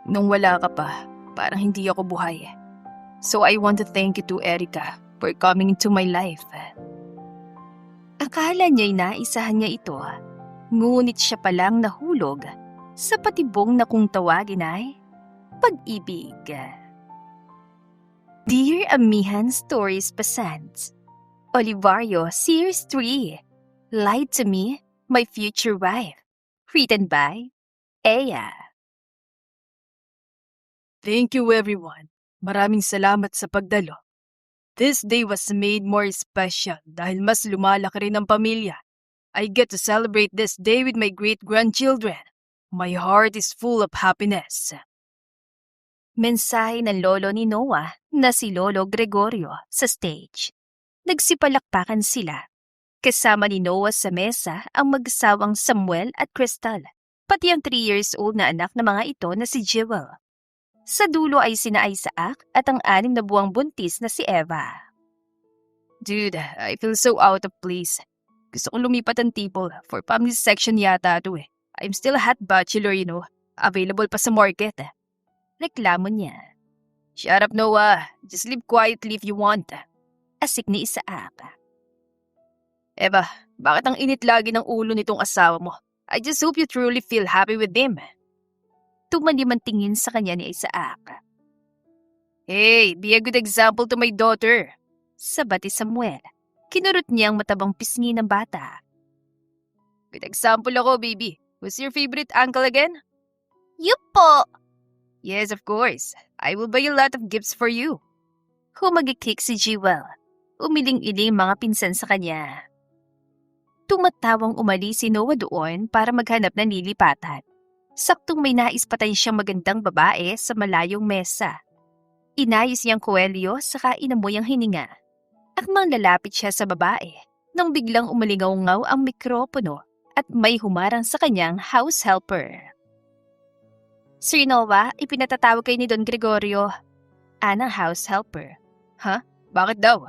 Nung wala ka pa, parang hindi ako buhay. So I want to thank you to Erica for coming into my life. Akala niya'y naisahan niya ito, ngunit siya palang nahulog sa patibong na kung tawagin ay pag-ibig. Dear Amihan Stories Presents Olivario Series 3 Lied to Me, My Future Wife. Written by Aya. Thank you everyone. Maraming salamat sa pagdalo. This day was made more special dahil mas lumalaki rin ang pamilya. I get to celebrate this day with my great-grandchildren. My heart is full of happiness. Mensahe ng lolo ni Noah na si Lolo Gregorio sa stage. Nagsipalakpakan sila. Kasama ni Noah sa mesa ang mag-asawang Samuel at Crystal, pati ang 3 years old na anak ng mga ito na si Jewel. Sa dulo ay sina Isaac at ang 6 na buwang buntis na si Eva. Dude, I feel so out of place. Gusto kong lumipat ang table. For family section yata ito eh. I'm still a hot bachelor, you know. Available pa sa market. Reklamo niya. Shut up, Noah. Just live quietly if you want. Asik ni Isaac. Eva, bakit ang init lagi ng ulo nitong asawa mo? I just hope you truly feel happy with him. Tumanim ang tingin sa kanya ni Isaac. Hey, be a good example to my daughter. Sabat ni Samuel. Kinurot niya ang matabang pisngi ng bata. Good example ako, baby. Who's your favorite uncle again? You po. Yes, of course. I will buy a lot of gifts for you. Humagikik si Jewel. Umiling-iling mga pinsan sa kanya. Tumatawang umalis si Noah doon para maghanap ng lilipatan. Saktong may naispatan siyang magandang babae sa malayong mesa. Inayos niyang kuwelyo saka inamoy ang hininga. Akmang lalapit siya sa babae nang biglang umalingaw-ngaw ang mikropono at may humarang sa kanyang house helper. Sir Noah, ipinatatawag kayo ni Don Gregorio. Anang house helper. Huh? Bakit daw?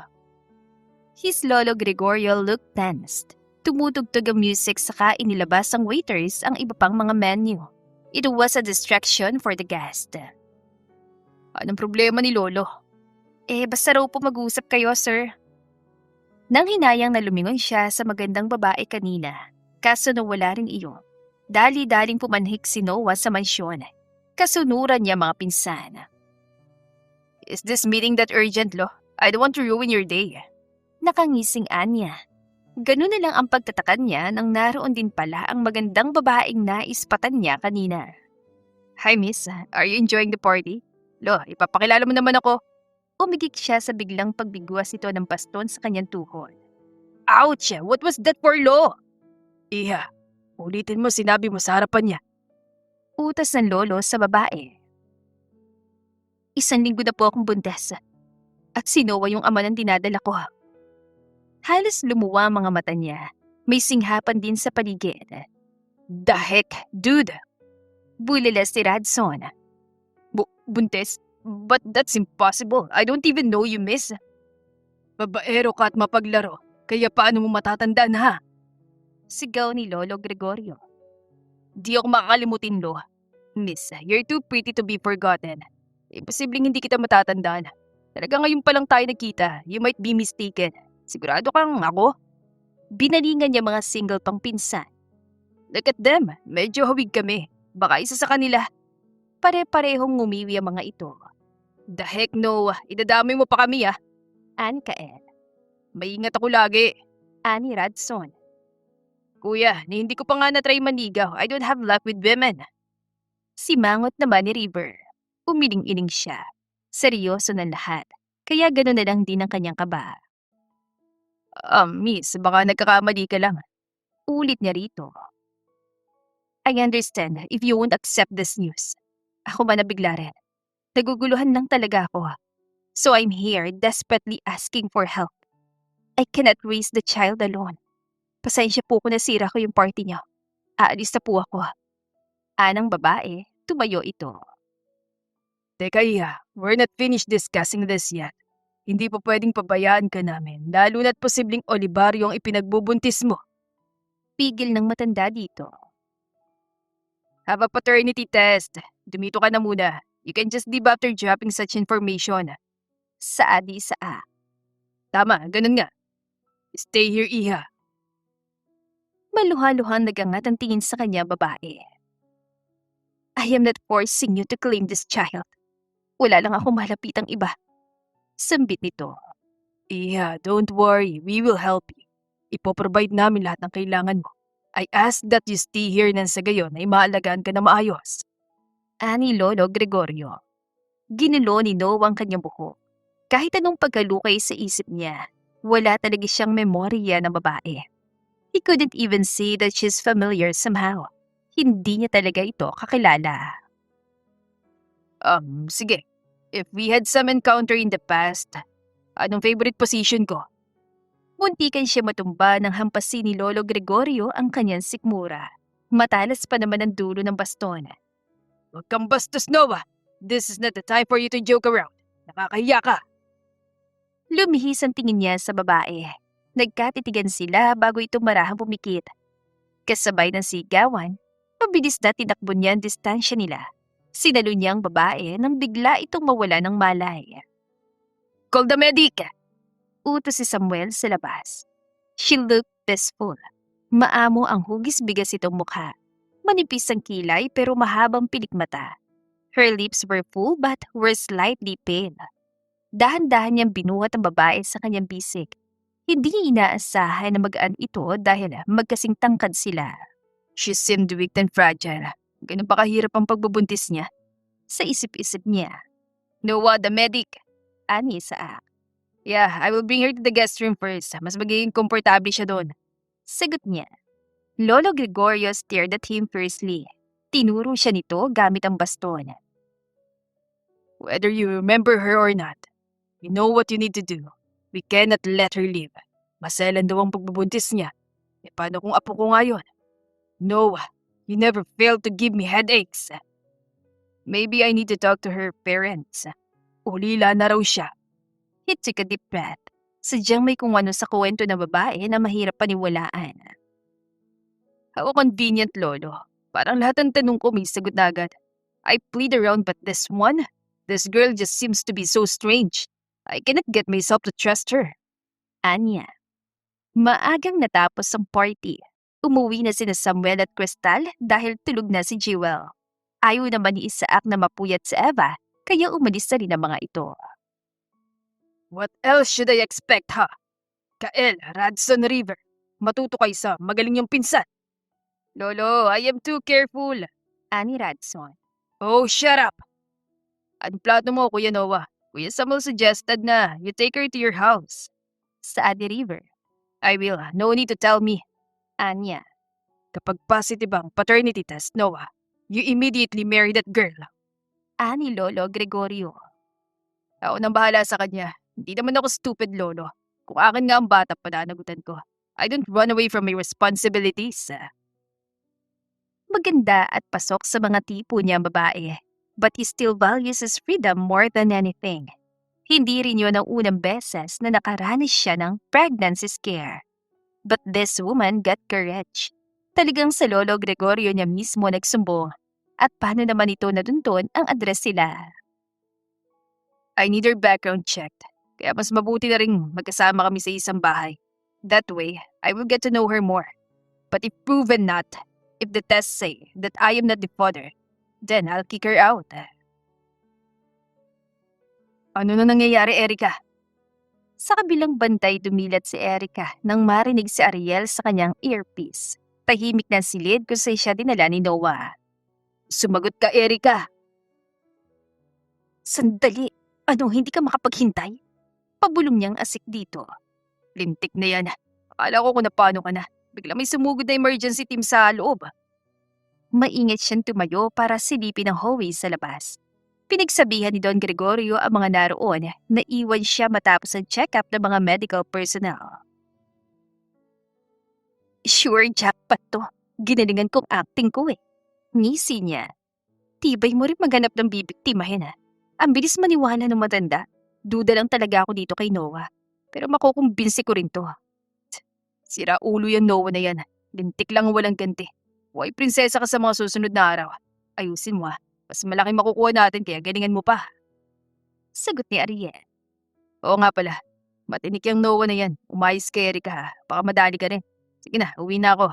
His Lolo Gregorio looked tensed. Tumutugtog ang music saka inilabas ang waiters ang iba pang mga menu. It was a distraction for the guest. Anong problema ni Lolo? Basta raw po mag-usap kayo, sir. Nang hinayang na lumingon siya sa magandang babae kanina, kaso nawala rin iyon. Dali-daling pumanhik si Noah sa mansyon. Kasunuran niya mga pinsan. Is this meeting that urgent, Lo? I don't want to ruin your day. Nakangising Anya. Ganun na lang ang pagtatakan niya nang naroon din pala ang magandang babaeng naispatan niya kanina. Hi miss, are you enjoying the party? Lo, ipapakilala mo naman ako. Umigik siya sa biglang pagbigwas ito ng baston sa kanyang tuhod. Ouch! What was that for, Lo? Iha, ulitin mo sinabi mo sa harapan niya. Utas ng lolo sa babae. 1 linggo na po akong buntes. At si Noah yung ama ng dinadala ko. Halos lumuwa ang mga mata niya. May singhapan din sa paligid. The heck, dude? Bulila si Radson. Buntis? But that's impossible. I don't even know you, miss. Babaero ka at mapaglaro. Kaya paano mo matatandaan, ha? Sigaw ni Lolo Gregorio. Di ako makakalimutin, Lo. Miss, you're too pretty to be forgotten. Imposibleng hindi kita matatandaan. Talaga ngayon pa lang tayo nagkita. You might be mistaken. Sigurado kang ako? Binalingan niya mga single pang pinsan. Look at them, medyo hawig kami. Baka isa sa kanila. Pare-parehong ngumiwi ang mga ito. The heck no, idadamay mo pa kami Ani Kael. Maingat ako lagi. Ani Radson. Kuya, hindi ko pa nga na-try manigaw. I don't have luck with women. Simangot naman ni River. Umiling-iling siya. Seryoso na lahat. Kaya gano'n na lang din ang kanyang kaba. Miss, baka nagkakamali ka lang. Ulit niya rito. I understand if you won't accept this news. Ako man nabigla rin. Naguguluhan lang talaga ako. So I'm here desperately asking for help. I cannot raise the child alone. Pasensya po kung nasira ko yung party niyo. Aalis na po ako. Anang babae, tumayo ito. Teka Iha, we're not finished discussing this yet. Hindi pa pwedeng pabayaan ka namin, lalo na't posibleng Olivario ang ipinagbubuntis mo. Pigil ng matanda dito. Have a paternity test. Dumito ka na muna. You can just leave after dropping such information. Saad ni Isaac. Tama, ganun nga. Stay here, Iha. Maluha-luhang nagangat ang tingin sa kanya babae. I am not forcing you to claim this child. Wala lang ako malapitang iba. Sambit nito. Iha, don't worry. We will help you. Ipoprovide namin lahat ng kailangan mo. I ask that you stay here nang sa gayon ay maalagaan ka na maayos. Ani Lolo Gregorio. Ginulo ni Noah ang kanyang buhok. Kahit anong pagkalukay sa isip niya, wala talaga siyang memorya ng babae. He couldn't even say that she's familiar somehow. Hindi niya talaga ito kakilala. Sige. If we had some encounter in the past, anong favorite position ko? Muntikan siya matumba nang hampasin ni Lolo Gregorio ang kanyang sikmura. Matalas pa naman ang dulo ng baston. Huwag kang bastos, Noah. This is not the time for you to joke around. Nakakahiya ka. Lumihis ang tingin niya sa babae. Nagkatitigan sila bago ito marahang pumikit. Kasabay ng sigawan, mabilis na tinakbo niya ang distansya nila. Sinalo niya ang babae nang bigla itong mawala ng malay. Call the medic! Utos si Samuel sa labas. She looked peaceful. Maamo ang hugis-bigas itong mukha. Manipis ang kilay pero mahabang pilikmata. Her lips were full but were slightly pale. Dahan-dahan niyang binuhat ang babae sa kanyang bisig. Hindi niya inaasahan na magaan ito dahil magkasing tangkad sila. She seemed weak and fragile. Ganun pa kahirap ang pagbubuntis niya. Sa isip-isip niya. Noah, the medic. Ani Isaac. Yeah, I will bring her to the guest room first. Mas magiging komportable siya doon. Sagot niya. Lolo Gregorio stared at him fiercely. Tinuro siya nito gamit ang baston. Whether you remember her or not, you know what you need to do. We cannot let her live. Maselan daw ang pagbubuntis niya. E paano kung apo ko ngayon? Noah, you never failed to give me headaches. Maybe I need to talk to her parents. Ulila na raw siya. He took a deep breath. Sadyang may kung ano sa kwento ng babae na mahirap paniwalaan. How convenient, Lolo. Parang lahat ng tanong ko may sagot na agad. I played around but this girl just seems to be so strange. I cannot get myself to trust her. Anya. Maagang natapos ang party. Umuwi na sina Samuel at Crystal dahil tulog na si Jewel. Ayaw naman ni Isaac na mapuyat si Eva, kaya umalis na rin ang mga ito. What else should I expect, ha? Kael, Radson River. Matuto kayo sa magaling yung pinsan. Lolo, I am too careful. Ani Radson. Oh, shut up. Ang plato mo, Kuya Noah. Kuya Samuel suggested na you take her to your house. Sa Adi River. I will. No need to tell me. Anya. Kapag positive ang paternity test, Noah, you immediately marry that girl. Ani Lolo Gregorio. Ako nang bahala sa kanya. Hindi naman ako stupid, Lolo. Kung akin nga ang bata, pananagutan ko. I don't run away from my responsibilities. Maganda at pasok sa mga tipo niya ang babae. But he still values his freedom more than anything. Hindi rin yun ang unang beses na nakaranas siya ng pregnancy scare. But this woman got courage. Talagang sa Lolo Gregorio niya mismo nagsumbong. At paano naman ito nadunton ang address sila? I need her background checked. Kaya mas mabuti na rin magkasama kami sa isang bahay. That way, I will get to know her more. But if proven not, if the tests say that I am not the father, then I'll kick her out. Ano na nangyayari, Erica? Sa kabilang bantay dumilat si Erica nang marinig si Ariel sa kanyang earpiece. Tahimik na silid kung saan siya dinala ni Noah. Sumagot ka, Erica. Sandali, ano hindi ka makapaghintay? Pabulong niyang asik dito. Lintik na yan. Akala ko kung paano ka na. Bigla may sumugod na emergency team sa loob. Maingat siyang tumayo para silipin ang hallway sa labas. Pinagsabihan ni Don Gregorio ang mga naroon na iwan siya matapos ang check-up ng mga medical personnel. Sure, jackpot to. Ginalingan kong acting ko eh. Ngisi niya. Tibay mo rin maghanap ng bibiktimahin ha. Ang bilis maniwala ng matanda. Duda lang talaga ako dito kay Noah. Pero makukumbinsi ko rin to. Sira ulo yung Noah na yan. Lintik lang walang ganti. Huwag prinsesa ka sa mga susunod na araw. Ayusin mo Mas malaki makukuha natin kaya galingan mo pa. Sagot ni Ariel. Oo nga pala. Matinik yung Noah na yan. Umayos kay Erika Baka madali ka rin. Sige na, uwi na ako.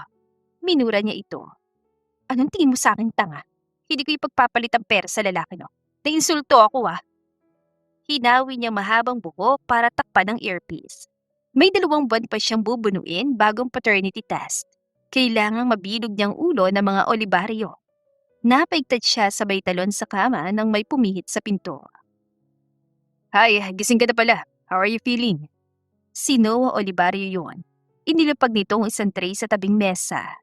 Minura niya ito. Anong tingin mo sa akin, tanga? Hindi ko ipagpapalit ang pera sa lalaki, no? Nainsulto ako, Hinawi niya mahabang buhok para takpan ng earpiece. May 2 buwan pa siyang bubunuin bagong paternity test. Kailangang mabilog niyang ulo ng mga olibaryo. Napaigtad siya sabay talon sa kama nang may pumihit sa pinto. Hi, gising ka na pala. How are you feeling? Si Noah Olivario yun. Inilapag nitong isang tray sa tabing mesa.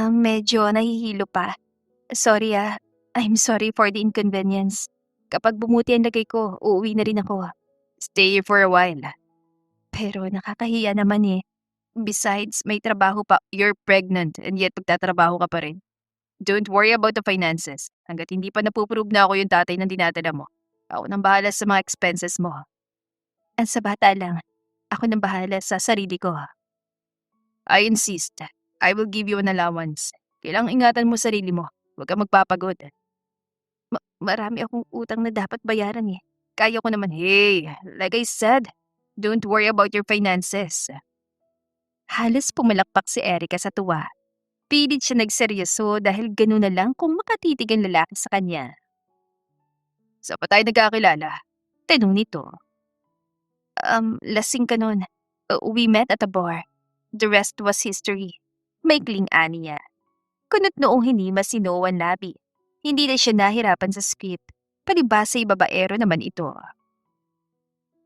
Medyo nahihilo pa. Sorry I'm sorry for the inconvenience. Kapag bumuti ang lagay ko, uuwi na rin ako. Stay here for a while. Pero nakakahiya naman eh. Besides, may trabaho pa. You're pregnant and yet magtatrabaho ka pa rin. Don't worry about the finances. Hanggat hindi pa napuprove na ako yung tatay ng dinadala mo. Ako nang bahala sa mga expenses mo. Ang sa bata lang, ako nang bahala sa sarili ko. I insist. I will give you an allowance. Kailangang ingatan mo sarili mo. Huwag kang magpapagod. Marami akong utang na dapat bayaran eh. Kaya ko naman. Hey, like I said, don't worry about your finances. Halos pumalakpak si Erica sa tuwa. Pilit siya nagseryoso dahil gano'n na lang kung makatitig ang lalaki sa kanya. Sa pa tayo nagkakilala? Tanong nito. Lasing ka nun. We met at a bar. The rest was history. Maikling ani niya. Kunot noong hinima si Noah Labi. Hindi na siya nahirapan sa script. Palibasa'y babaero naman ito.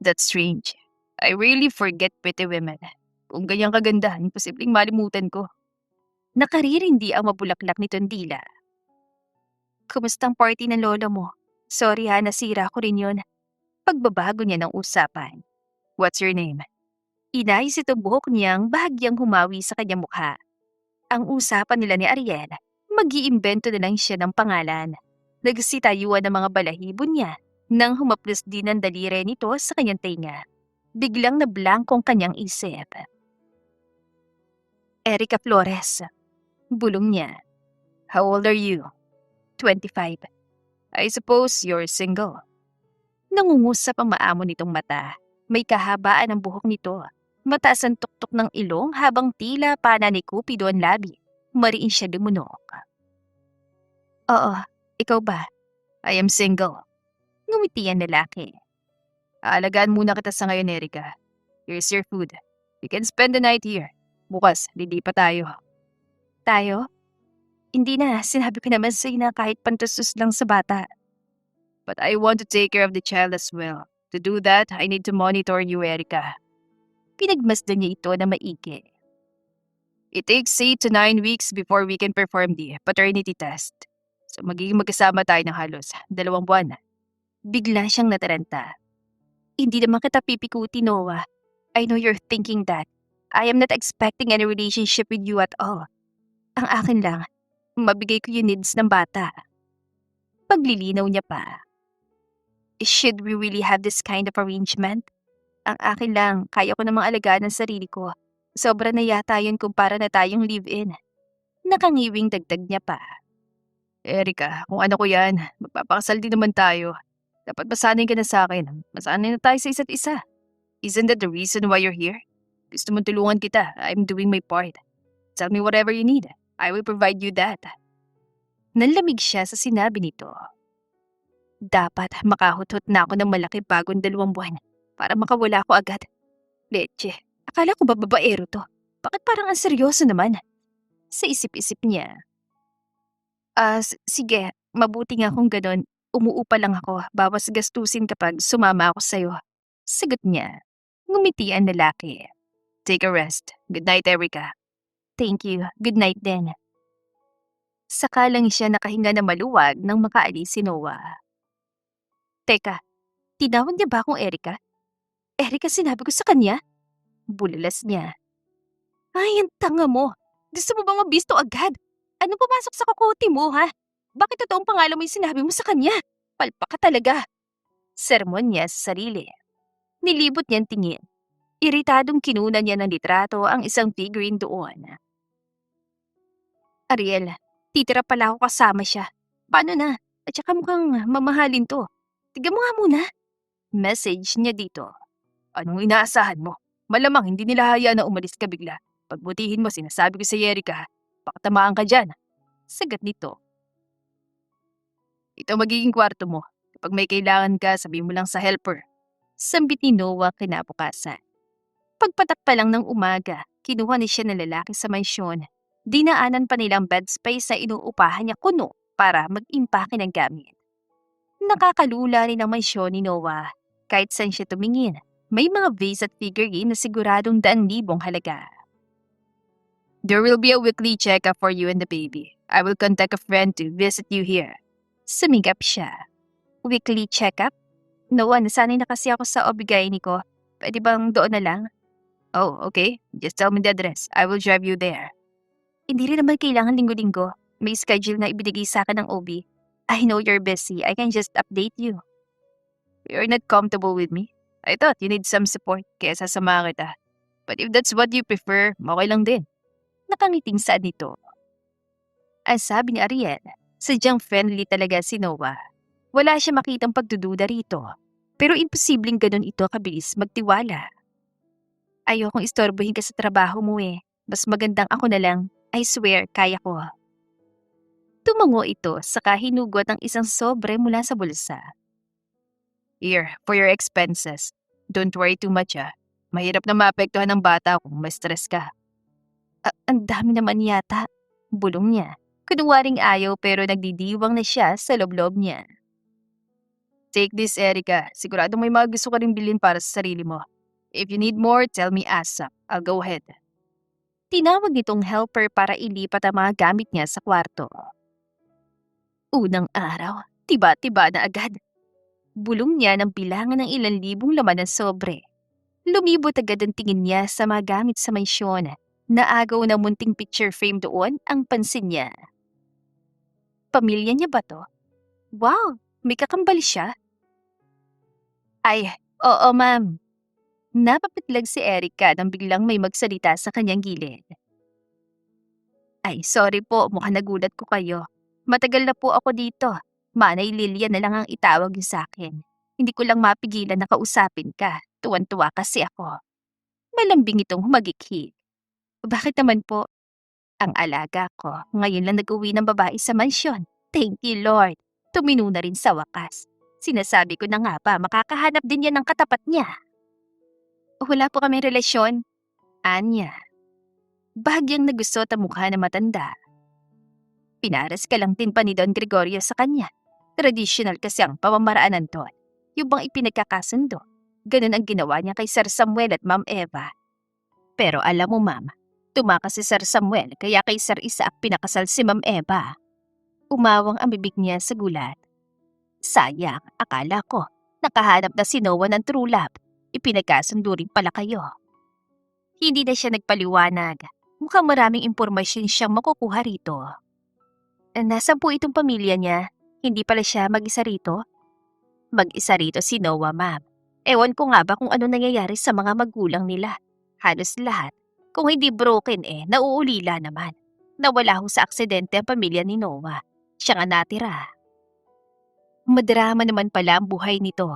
That's strange. I really forget pretty women. Kung ganyang kaganda, imposibleng malimutan ko. Nakaririndi ang mabulaklak nitong dila. Kumustang party ng lolo mo? Sorry nasira ko rin yun. Pagbabago niya ng usapan. What's your name? Inayos ito buhok niyang bahagyang humawi sa kanyang mukha. Ang usapan nila ni Ariel, mag-iimbento na lang siya ng pangalan. Nagsitayuan ng mga balahibo niya nang humaplos din ang daliri nito sa kanyang tenga. Biglang nablangkong kanyang isip. Erica Flores. Bulong niya. How old are you? 25. I suppose you're single. Nangungusap ang maamo nitong mata. May kahabaan ang buhok nito. Mataas ang tuktok ng ilong habang tila pana ni Cupido ang labi. Mariin siya lumunok. Oo, ikaw ba? I am single. Ngumiti ang lalaki. Aalagaan muna kita sa ngayon, Erica. Here's your food. You can spend the night here. Bukas, lilipat tayo. Tayo? Hindi na, sinabi ko naman sa'yo na kahit pantustos lang sa bata. But I want to take care of the child as well. To do that, I need to monitor you, Erica. Pinagmasdan niya ito na maigi. It takes 8 to 9 weeks before we can perform the paternity test. So magiging magkasama tayo ng halos 2 buwan. Bigla siyang nataranta. Hindi naman kita pipikuti, Noah. I know you're thinking that. I am not expecting any relationship with you at all. Ang akin lang, mabigay ko yung needs ng bata. Paglilinaw niya pa. Should we really have this kind of arrangement? Ang akin lang, kaya ko namang alagaan ang sarili ko. Sobra na yata yun kumpara na tayong live-in. Nakangiwing dagdag niya pa. Erica, kung ano ko yan, magpapakasal din naman tayo. Dapat masanay ka na sa akin. Masanay na tayo sa isa't isa. Isn't that the reason why you're here? Gusto mong tulungan kita. I'm doing my part. Tell me whatever you need. I will provide you that. Nanlamig siya sa sinabi nito. Dapat makahutot na ako ng malaki bagong 2 buwan para makawala ko agad. Leche, akala ko ba babaero to? Bakit parang ang seryoso naman? Sa isip-isip niya. Sige, mabuti nga kung ganon. Umuupa lang ako, bawas gastusin kapag sumama ako sa'yo. Sagot niya. Ngumiti ang lalaki. Take a rest. Good night, Erica. Thank you. Good night din. Saka lang siya nakahinga na maluwag nang makaalis si Noah. Teka, tinawag niya ba akong Erica? Erica sinabi ko sa kanya? Bulalas niya. Ay, ang tanga mo. Gusto mo bang mabisto agad? Ano pumasok sa kukote mo, ha? Bakit totoong pangalan mo yung sinabi mo sa kanya? Palpak ka talaga. Sermon niya sa sarili. Nilibot niyang tingin. Iritadong kinunan niya ng litrato ang isang figurine doon. Ariel, titira pala ako kasama siya. Paano na? At saka mukhang mamahalin to. Tignan mo nga muna. Message niya dito. Anong inaasahan mo? Malamang hindi nila hayaan na umalis ka bigla. Pagbutihin mo, sinasabi ko sa Yerika, baka tamaan ka dyan. Sagot nito. Ito magiging kwarto mo. Kapag may kailangan ka, sabihin mo lang sa helper. Sambit ni Noah kinabukasan. Pagpatak pa lang ng umaga, kinuha ni siya ng lalaki sa mansyon. Dinaanan pa nilang bed space na inuupahan niya kuno para mag-impake ng gamit. Nakakalula rin ang mansyon ni Noah. Kahit saan siya tumingin, may mga vase at figurine na siguradong 100,000 halaga. There will be a weekly checkup for you and the baby. I will contact a friend to visit you here. Sumigap siya. Weekly check-up? Noah, nasanay na kasi ako sa obigaini ko. Pwede bang doon na lang? Oh, okay. Just tell me the address. I will drive you there. Hindi rin naman kailangan linggo-linggo. May schedule na ibinigay sa akin ng OB. I know you're busy. I can just update you. You're not comfortable with me? I thought you need some support, kaya sasama kita. But if that's what you prefer, okay lang din. Nakangiting saan nito. Ang sabi ni Ariel, sadyang friendly talaga si Noah. Wala siya makitang pagdududa rito. Pero imposibleng ganun ito kabilis magtiwala. Ayokong istorbohin ka sa trabaho mo eh. Mas magandang ako na lang. I swear, kaya ko. Tumango ito saka hinugot ang isang sobre mula sa bulsa. Here, for your expenses. Don't worry too much Mahirap na maapektuhan ng bata kung may stress ka. Ang dami naman yata. Bulong niya. Kunwaring ayaw pero nagdidiwang na siya sa loob niya. Take this, Erica. Sigurado may mga gusto ka rin bilhin para sa sarili mo. If you need more, tell me ASAP. I'll go ahead. Tinawag nitong helper para ilipat ang mga gamit niya sa kwarto. Unang araw, tiba-tiba na agad. Bulong niya ng bilangan ng ilang libong laman ng sobre. Lumibot agad ang tingin niya sa mga gamit sa mansyon. Naagaw ng munting picture frame doon ang pansin niya. Pamilya niya ba to? Wow, may kakambal siya. Ay, oo ma'am. Napapitlag si Erica nang biglang may magsalita sa kanyang gilid. Ay, sorry po, mukhang nagulat ko kayo. Matagal na po ako dito. Manay Lilia na lang ang itawag niyo sa akin. Hindi ko lang mapigilan na kausapin ka. Tuwan-tuwa kasi ako. Malambing itong humagikhig. Bakit naman po? Ang alaga ko, ngayon lang nag-uwi ng babae sa mansyon. Thank you, Lord. Tumino na rin sa wakas. Sinasabi ko na nga ba, makakahanap din yan ng katapat niya. Wala po kami relasyon. Anya. Bahagyang nagusot ang mukha na matanda. Pinaras ka lang din pa ni Don Gregorio sa kanya. Traditional kasi ang pamamaraanan doon. Yung bang ipinagkakasundo. Ganun ang ginawa niya kay Sir Samuel at Ma'am Eva. Pero alam mo ma'am, tumakas si Sir Samuel kaya kay Sir Isaac pinakasal si Ma'am Eva. Umawang ang bibig niya sa gulat. Sayang, akala ko, nakahanap na si Noah ng true love. Ipinagkasundo rin pala kayo. Hindi na siya nagpaliwanag. Mukhang maraming impormasyon siyang makukuha rito. Nasaan po itong pamilya niya? Hindi pala siya mag-isa rito? Mag-isa rito si Noah, ma'am. Ewan ko nga ba kung ano nangyayari sa mga magulang nila. Halos lahat. Kung hindi broken nauulila naman. Nawala ho sa aksidente ang pamilya ni Noah. Siya nga natira. Madrama naman pala ang buhay nito.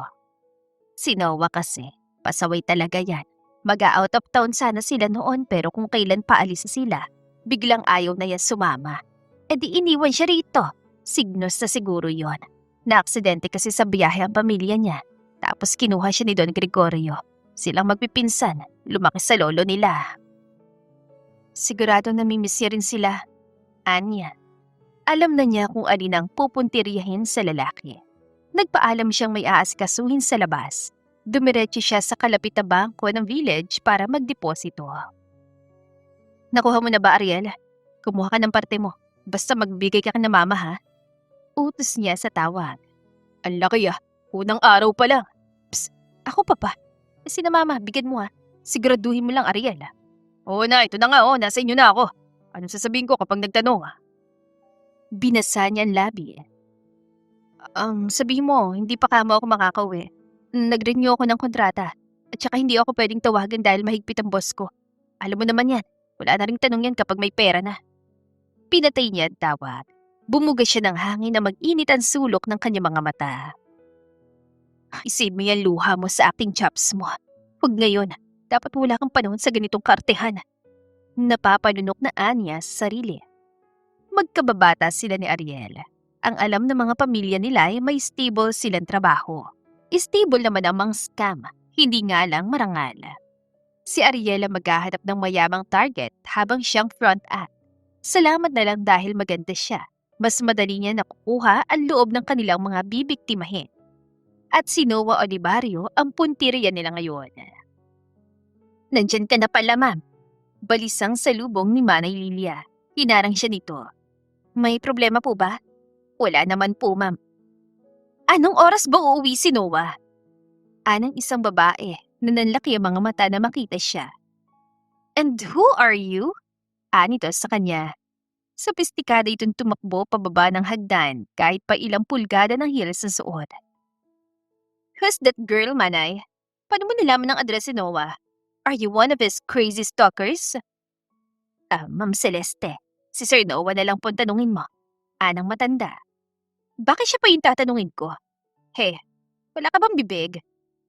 Si Noah kasi, pasaway talaga yan. Mag-out of town sana sila noon pero kung kailan paalis sila, biglang ayaw na yan sumama. E di iniwan siya rito. Signos na siguro yon. Na-aksidente kasi sa biyahe ang pamilya niya. Tapos kinuha siya ni Don Gregorio. Silang magpipinsan, lumaki sa lolo nila. Sigurado namimiss niya rin sila. Anya. Alam na niya kung alin ang pupuntiryahin sa lalaki. Nagpaalam siyang may aasikasuhin sa labas. Dumiretso siya sa kalapit na bangko ng village para magdeposito. Nakuha mo na ba, Ariel? Kumuha ka ng parte mo. Basta magbigay ka ng mama ha. Utos niya sa tawag. Ang laki unang araw pa lang. Psst, ako pa pa. Kasi na mama, bigyan mo Siguraduhin mo lang, Ariel Oo na, ito na nga nasa inyo na ako. Anong sasabihin ko kapag nagtanong Binasa niya ang labi. Sabihin mo, hindi pa kamo ako makakauwi. Nag-renew ako ng kontrata. At saka hindi ako pwedeng tawagan dahil mahigpit ang boss ko. Alam mo naman yan, wala na ring tanong yan kapag may pera na. Pinatay niya ang tawag. Bumuga siya ng hangin na mag-init ang sulok ng kanyang mga mata. Isave mo yan luha mo sa acting chops mo. Huwag ngayon. Dapat wala kang panahon sa ganitong kartehan. Napapalunok na Anya sa sarili. Magkababata sila ni Ariel. Ang alam ng mga pamilya nila ay may stable silang trabaho. Stable naman ang mga scam, hindi nga lang marangal. Si Ariel ang maghahanap ng mayamang target habang siyang front act. Salamat na lang dahil maganda siya. Mas madali niya nakukuha ang loob ng kanilang mga bibiktimahin. At si Noah Olivario ang puntirya nila ngayon. Nandyan ka na pala, ma'am. Balisang salubong ni Manay Lilia. Hinarang siya nito. May problema po ba? Wala naman po, ma'am. Anong oras ba uuwi si Noah? Anang isang babae na nanlaki ang mga mata na makita siya. And who are you? Anito sa kanya. Sopistikada itong tumakbo pababa ng hagdan kahit pa ilang pulgada ng heels ang suot. Who's that girl, Manay? Paano mo nalaman ang address ni Noah? Are you one of his crazy stalkers? Ma'am Celeste, si Sir Noah na lang po tanungin mo. Anang matanda. Bakit siya pa yung tatanungin ko? Hey, wala ka bang bibig?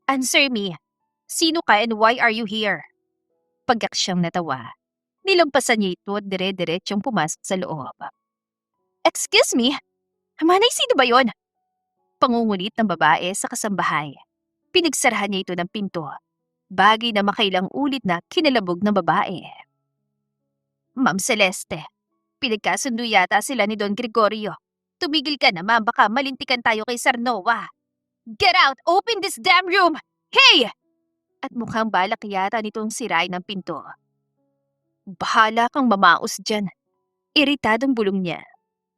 Answer me. Sino ka and why are you here? Pagyak siyang natawa. Nilampasan niya ito at dire-diretsyong pumasok sa loob. Excuse me? Manay, sino ba yon? Pangungulit ng babae sa kasambahay. Pinagsarahan niya ito ng pinto. Bagay na makailang ulit na kinalabog ng babae. Ma'am Celeste, pinagkasundo yata sila ni Don Gregorio. Tumigil ka na, ma'am, baka malintikan tayo kay Sir Noah. Get out! Open this damn room! Hey! At mukhang balak yata nitong sirain ng pinto. Bahala kang mamaos dyan. Iritadong bulong niya.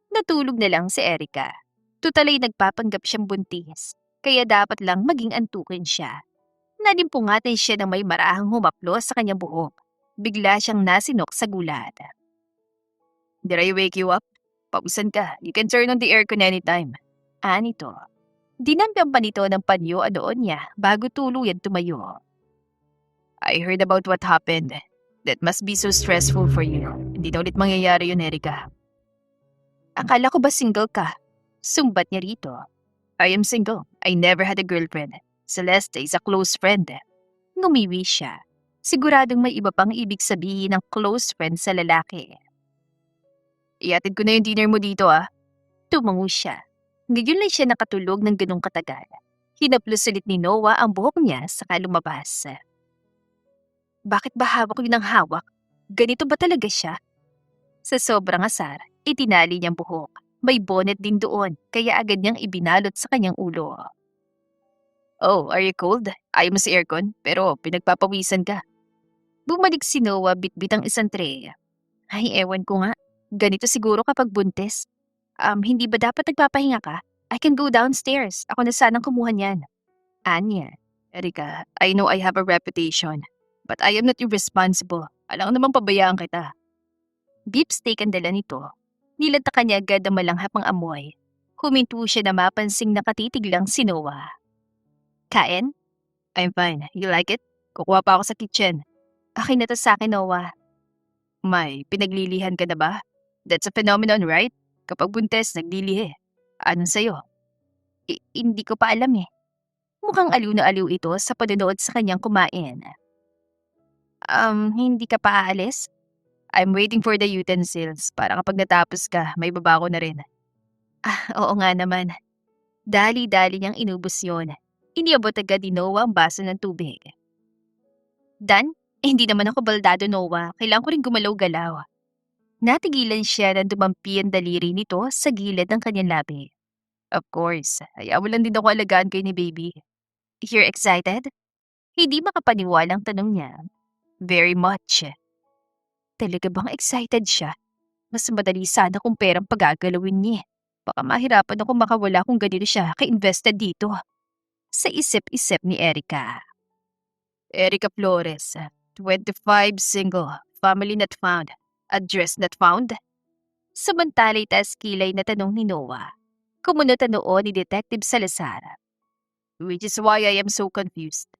Natulog na lang si Erica. Tutalay nagpapanggap siyang buntis, kaya dapat lang maging antukin siya. Nalimpungatan siya ng may marahang humaplo sa kanyang buhok. Bigla siyang nasinok sa gulat. Did I wake you up? Pawisan ka. You can turn on the aircon anytime. Anito. Dinampiang pa nito ng panyo anoon niya bago tuluyan tumayo. I heard about what happened. That must be so stressful for you. Hindi na ulit mangyayari yun, Erica. Akala ko ba single ka? Sumbat niya rito. I am single. I never had a girlfriend. Celeste is a close friend. Ngumiwi siya. Siguradong may iba pang ibig sabihin ng close friend sa lalaki. Iatid ko na yung dinner mo dito, ah. Tumango siya. Ngayon lang siya nakatulog ng ganong katagal. Hinaplos ulit ni Noah ang buhok niya saka lumabas. Bakit ba hawak ko yun ng hawak? Ganito ba talaga siya? Sa sobrang asar, itinali niyang buhok. May bonnet din doon, kaya agad niyang ibinalot sa kanyang ulo. Oh, are you cold? Ayaw mo si aircon, pero pinagpapawisan ka. Bumalik si Noah bitbit ang isang tray. Ay, ewan ko nga. Ganito siguro kapag buntis. Hindi ba dapat nagpapahinga ka? I can go downstairs. Ako na sanang kumuha niyan. Anya. Erika, I know I have a reputation, but I am not irresponsible. Alam namang pabayaan kita. Beef steak ang dala nito. Nilantakan niya agad ang malanghap ang amoy. Huminto siya na mapansing nakatitig lang si Noah. Kain? I'm fine. You like it? Kukuha pa ako sa kitchen. Akin na to sa akin, Noah. May, pinaglilihan ka na ba? That's a phenomenon, right? Kapag buntes, naglilihi. Anong sa'yo? Hindi ko pa alam eh. Mukhang aliw na aliw ito sa panonood sa kanyang kumain. Hindi ka pa aalis? I'm waiting for the utensils para kapag natapos ka, may baba ko na rin. Oo nga naman. Dali-dali niyang inubos yun. Iniabot agad ni Noah ang baso ng tubig. Dan, hindi naman ako baldado, Noah. Kailangan ko rin gumalaw-galaw. Natigilan siya na dumampi ang daliri nito sa gilid ng kanyang labi. Of course, ayaw lang din ako alagaan kayo ni baby. You're excited? Hindi makapaniwalang tanong niya. Very much. Talaga bang excited siya? Mas madali sana kung perang pagagalawin niya. Baka mahirapan ako makawala kung ganito siya ka-invested dito. Sa isip-isip ni Erica. Erica Flores, 25, single, family not found, address not found? Samantala'y taas kilay na tanong ni Noah. Kumunot ang noo ni Detective Salazar. Which is why I am so confused.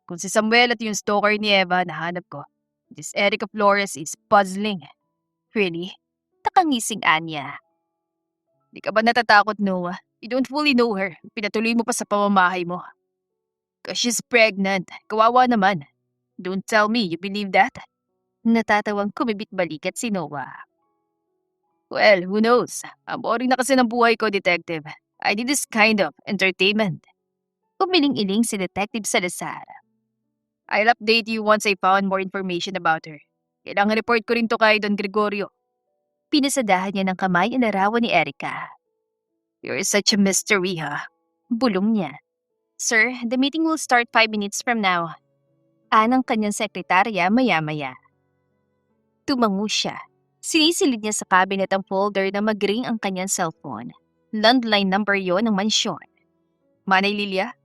Kung si Samuel at yung stalker ni Eva nahanap ko, this Erica Flores is puzzling. Really? Takangising Anya. Di ka ba natatakot, Noah? You don't fully know her. Pinatuloy mo pa sa pamamahay mo. Cause she's pregnant. Kawawa naman. Don't tell me you believe that. Natatawang kumibit balikat si Noah. Well, who knows? Ang boring na kasi ng buhay ko, detective. I need this kind of entertainment. Umiling-iling si Detective Salazar. I'll update you once I found more information about her. Kailangan report ko rin to kay Don Gregorio. Pinasadahan niya ng kamay ang larawan ni Erica. You're such a mystery, ha? Bulong niya. Sir, the meeting will start 5 minutes from now. Anang kanyang sekretarya maya-maya. Tumango siya. Sinisilid niya sa cabinet ang folder na mag-ring ang kanyang cellphone. Landline number yon ng mansyon. Manay Lilia?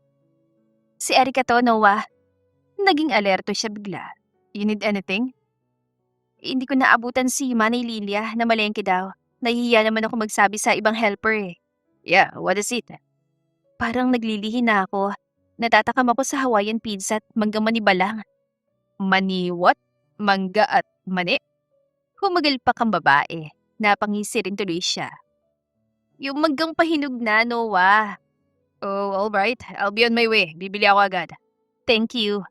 Si Erica to, Noah. Naging alerto siya bigla. You need anything? Hindi ko naabutan si Manay Lilia na malengke daw. Nahihiya naman ako magsabi sa ibang helper eh. Yeah, what is it? Parang naglilihi na ako. Natatakam ako sa Hawaiian pizza at manggang maniba lang. Mani what? Mangga at mani? Humagal pa kang babae. Napangisi rin tuloy siya. Yung manggang pahinog na, Noah. Oh, alright. I'll be on my way. Bibili ako agad. Thank you.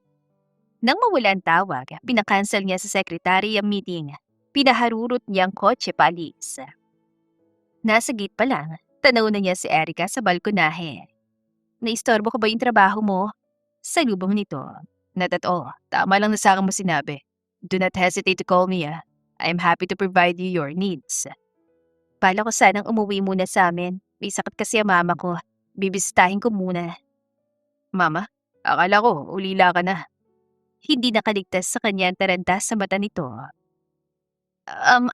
Nang mawala ang tawag, pinakancel niya sa secretary ang meeting. Pinaharurot niya ang kotse paalis. Nasa gate pa lang, tanaw na niya si Erica sa balkonahe. Naistorbo ko ba yung trabaho mo? Sa lubong nito. Not at all. Tama lang na sa akin mo sinabi. Do not hesitate to call me, ah. I'm happy to provide you your needs. Bala ko sanang umuwi muna sa amin. May sakit kasi ang mama ko. Bibisitahin ko muna. Mama, akala ko ulila ka na. Hindi nakaligtas sa kanya ang taranta sa mata nito.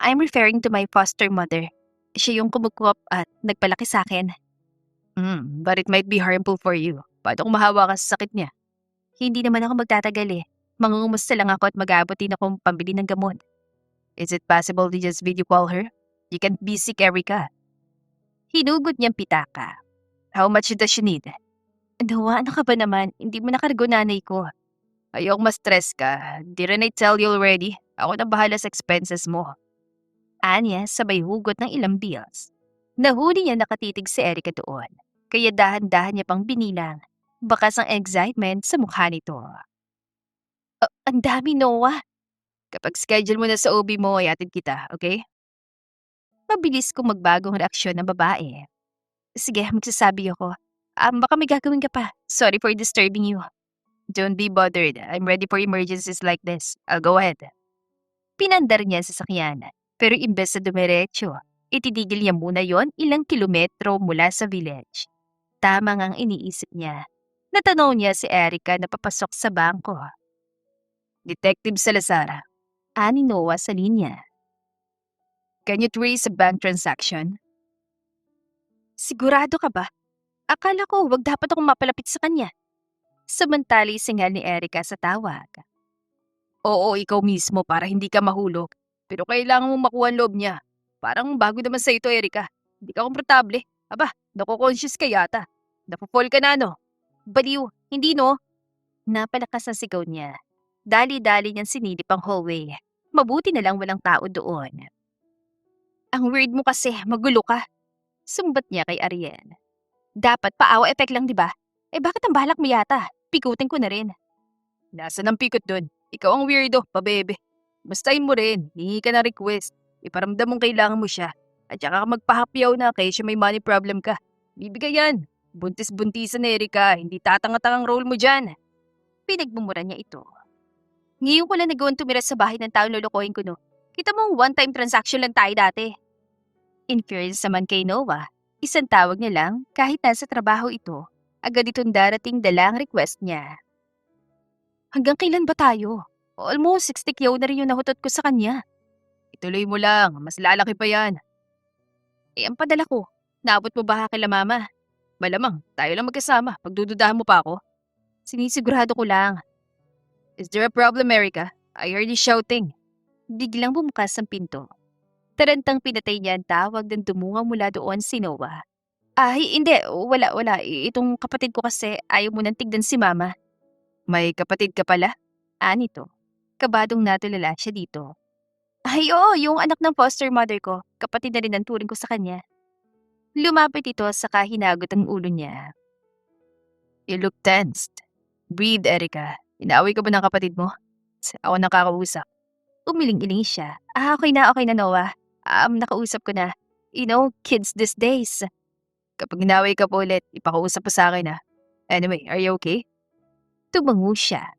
I'm referring to my foster mother. Siya yung kumukup at nagpalaki sa akin. But it might be harmful for you. Paano kung mahawa ka sa sakit niya? Hindi naman ako magtatagal eh. Mangungumusta lang ako at mag-aabot din akong pambili ng gamot. Is it possible to just video call her? You can't be sick, Erica. Hinugot niyang pitaka. How much does she need? Nawa, ano ka ba naman? Hindi mo nakargo nanay ko. Ayok ma-stress ka. Didn't I tell you already? Ako na bahala sa expenses mo. Anya sabay hugot ng ilang bills. Nahuli niya nakatitig si Erica doon. Kaya dahan-dahan niya pang binilang. Bakas ang excitement sa mukha nito. Ang dami, Noah. Kapag schedule mo na sa OB mo, iatid kita, okay? Mabilis kong magbagong reaksyon ng babae. Sige, magsasabi ako. Baka may gagawin ka pa. Sorry for disturbing you. Don't be bothered. I'm ready for emergencies like this. I'll go ahead. Pinandar niya sa sakyan. Pero imbes na dumiretso, ititigil niya muna yon ilang kilometro mula sa village. Tama ngang iniisip niya. Natanong niya si Erica na papasok sa bangko. Detective Salazar. Ani Noah sa linya. Can you trace a bank transaction? Sigurado ka ba? Akala ko wag dapat akong mapalapit sa kanya. Samantali singal ni Erica sa tawag. Oo, ikaw mismo para hindi ka mahulog. Pero kailangan mong makuha ang loob niya. Parang bago naman sa ito, Erica. Hindi ka komportable. Aba, naku-conscious ka yata. Napupol ka na, no? Baliw, hindi no? Napalakas ang sigaw niya. Dali-dali niyang sinilip ang hallway. Mabuti na lang walang tao doon. Ang weird mo kasi, magulo ka. Sumbat niya kay Ariel. Dapat paawa effect lang, di ba? Eh bakit ang balak mo yata? Pikutin ko na rin. Nasaan ang pikot doon? Ikaw ang weirdo, pabebe. Bastahin mo rin, hihingi ka ng request. Iparamdam mong kailangan mo siya. At saka ka magpahapyaw na kaya siya may money problem ka. Bibigay yan. Buntis-buntisan, Erica. Hindi tatanga-tangang role mo dyan. Pinagmumura niya ito. Ngayon ko lang nagawang tumira sa bahay ng taong lolokohin ko, no? Kita mong one-time transaction lang tayo dati. In fairness naman kay Noah, isang tawag niya lang kahit nasa trabaho ito, agad itong darating dalang request niya. Hanggang kailan ba tayo? Almost 60 kyaw na rin yung nahutot ko sa kanya. Ituloy mo lang, mas lalaki pa yan. Eh, ang padala ko, naabot mo ba kila mama? Malamang, tayo lang magkasama. Pagdududahan mo pa ako. Sinisigurado ko lang. Is there a problem, Erica? I heard you shouting. Biglang bumukas ang pinto. Tarantang pinatay niya ang tawag ng dumunga mula doon si Noah. Hindi. Wala. Itong kapatid ko kasi ayaw mo nang tignan si mama. May kapatid ka pala? Anito. Kabadong natulala siya dito. Ay oo, yung anak ng foster mother ko, kapatid na rin ang turing ko sa kanya. Lumapit ito saka hinagot ang ulo niya. You look tensed. Breathe, Erica. Inaaway ka ba ng kapatid mo? Ako nakakausap. Umiling-iling siya. Okay na Noah. Nakausap ko na. You know, kids these days. Kapag inaaway ka po ulit, ipakausap mo sa akin. Anyway, are you okay? Tumango siya.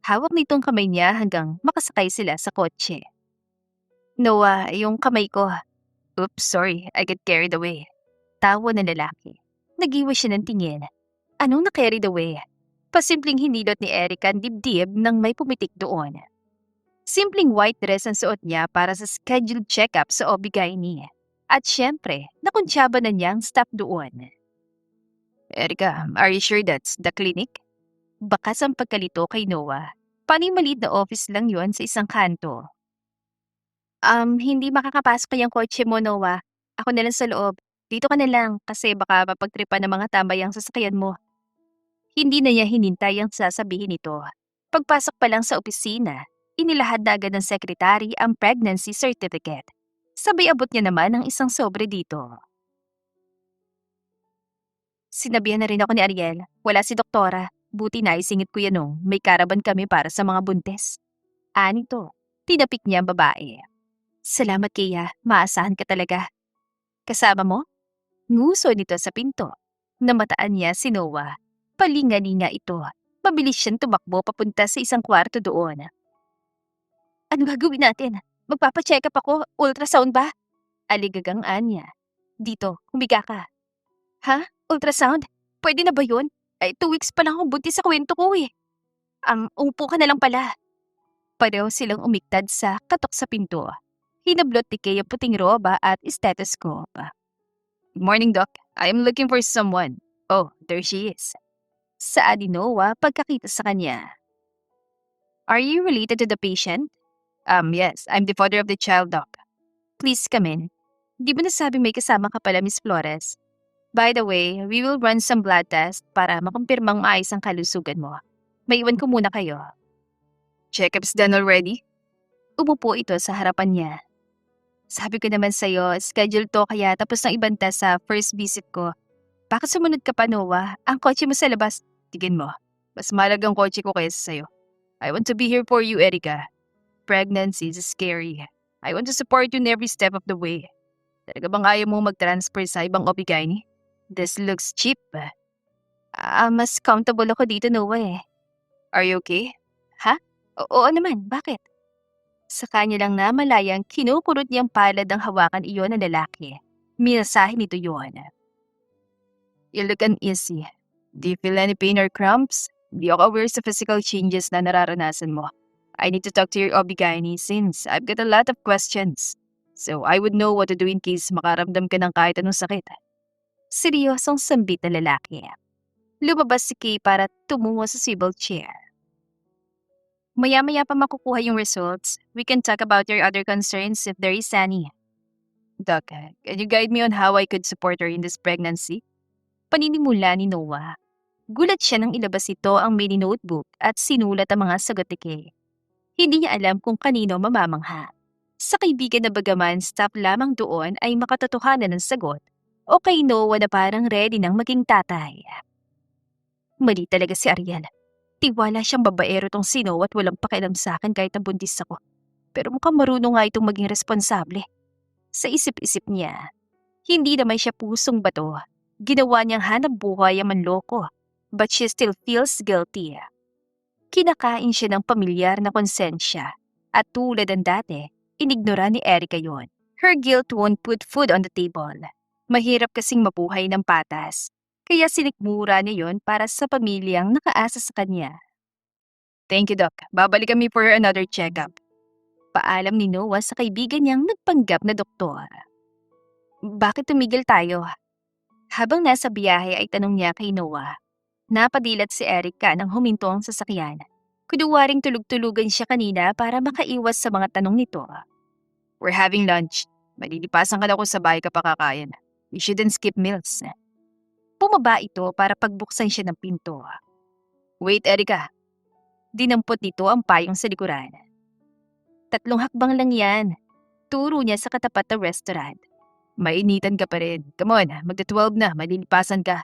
Hawak nitong kamay niya hanggang makasakay sila sa kotse. Noah, yung kamay ko. Oops, sorry. I get carried away. Tawa ng lalaki. Nagiwas siya ng tingin. Anong na-carried away? Pasimpleng hinilot ni Erica ang dibdib nang may pumitik doon. Simpleng white dress ang suot niya para sa scheduled check-up sa OB-GYN. At syempre, nakuntsaba na niyang staff doon. Erica, are you sure that's the clinic? Bakas ang pagkalito kay Noah. Panimaliit na office lang yon sa isang kanto. Hindi makakapasok kayang kotse mo, Noah. Ako na lang sa loob. Dito ka na lang kasi baka mapagtripan ng mga tambay ang sasakyan mo. Hindi na niya hinintay ang sasabihin nito. Pagpasok pa lang sa opisina, inilahad na agad ng sekretary ang pregnancy certificate. Sabay abot niya naman ang isang sobre dito. Sinabihan na rin ako ni Ariel, wala si doktora. Buti na isingit ko yan nung may karaban kami para sa mga buntes. Anito, tinapik niya ang babae. Salamat Kaya, maasahan ka talaga. Kasama mo? Nguso nito sa pinto. Namataan niya si Noah. Palinga-linga ito. Mabilis siyang tumakbo papunta sa isang kwarto doon. Ano gagawin natin? Magpapacheck up ako, ultrasound ba? Aligagang anya. Dito, humiga ka. Ha? Ultrasound? Pwede na ba yun? Ay, 2 weeks pa lang akong buntis sa kwento ko eh. Upo ka na lang pala. Pareho silang umiktad sa katok sa pinto. Hinablot ni Kay ang puting roba at stethoscope. Good morning, Doc. I am looking for someone. Oh, there she is. Saad ni Noah pagkakita sa kanya. Are you related to the patient? Yes, I'm the father of the child, Doc. Please come in. Di ba nasabi may kasama ka pala, Miss Flores? By the way, we will run some blood test para makumpirmang maayos ang kalusugan mo. May iwan ko muna kayo. Check-up's done already? Umupo ito sa harapan niya. Sabi ko naman sa'yo, schedule to kaya tapos ng ibang test sa first visit ko. Bakit sumunod ka pa, Noah? Ang kotse mo sa labas. Tigin mo. Mas mahalagang kotse ko kaysa sa'yo. I want to be here for you, Erica. Pregnancy is scary. I want to support you in every step of the way. Talaga bang ayaw mo mag-transfer sa ibang OB-GYN? This looks cheap. Mas comfortable ako dito, Noah eh. Are you okay? Oo naman, bakit? Sa kanya lang na malayang kinukurot niyang palad ang hawakan iyon ng lalaki. Minasahe nito yun. You look uneasy. Do you feel any pain or cramps? Di ako aware sa physical changes na nararanasan mo. I need to talk to your OB-GYN since I've got a lot of questions. So I would know what to do in case makaramdam ka ng kahit anong sakit. Seryosong sambit na lalaki. Lumabas si Kay para tumungo sa swivel chair. Maya-maya pa makukuha yung results. We can talk about your other concerns if there is any. Doc, can you guide me on how I could support her in this pregnancy? Paninimula ni Noah. Gulat siya nang ilabas ito ang mini notebook at sinulat ang mga sagot ni Kay. Hindi niya alam kung kanino mamamangha. Sa kaibigan na bagaman staff lamang doon ay makatotohanan ng sagot o kay Noah na parang ready nang maging tatay. Mali talaga si Ariel. Tiwala siyang babaero tong si Noah at walang pakialam sa akin kahit nabuntis ako. Pero mukhang marunong nga itong maging responsable. Sa isip-isip niya, hindi naman siya pusong bato. Ginawa niyang hanap buhay ang manloko, but she still feels guilty. Kinakain siya ng pamilyar na konsensya at tulad ng dati, inignora ni Erica yon. Her guilt won't put food on the table. Mahirap kasing mabuhay ng patas, kaya sinikmura niya yon para sa pamilyang nakaasa sa kanya. Thank you, Doc. Babalik kami for another checkup. Paalam ni Noah sa kaibigan niyang nagpanggap na doktor. Bakit tumigil tayo? Habang nasa biyahe ay tanong niya kay Noah. Napadilat si Erica nang huminto ang sasakyan. Kuduwaring tulug-tulugan siya kanina para makaiwas sa mga tanong nito. We're having lunch. Malilipasan ka na kung sa bahay ka pa kakain. We shouldn't skip meals. Bumaba ito para pagbuksan siya ng pinto. Wait, Erica. Dinampot nito ang payong sa likuran. 3 hakbang lang yan. Turo niya sa katapat na restaurant. Mainitan ka pa rin. Come on, magta-12 na, malilipasan ka.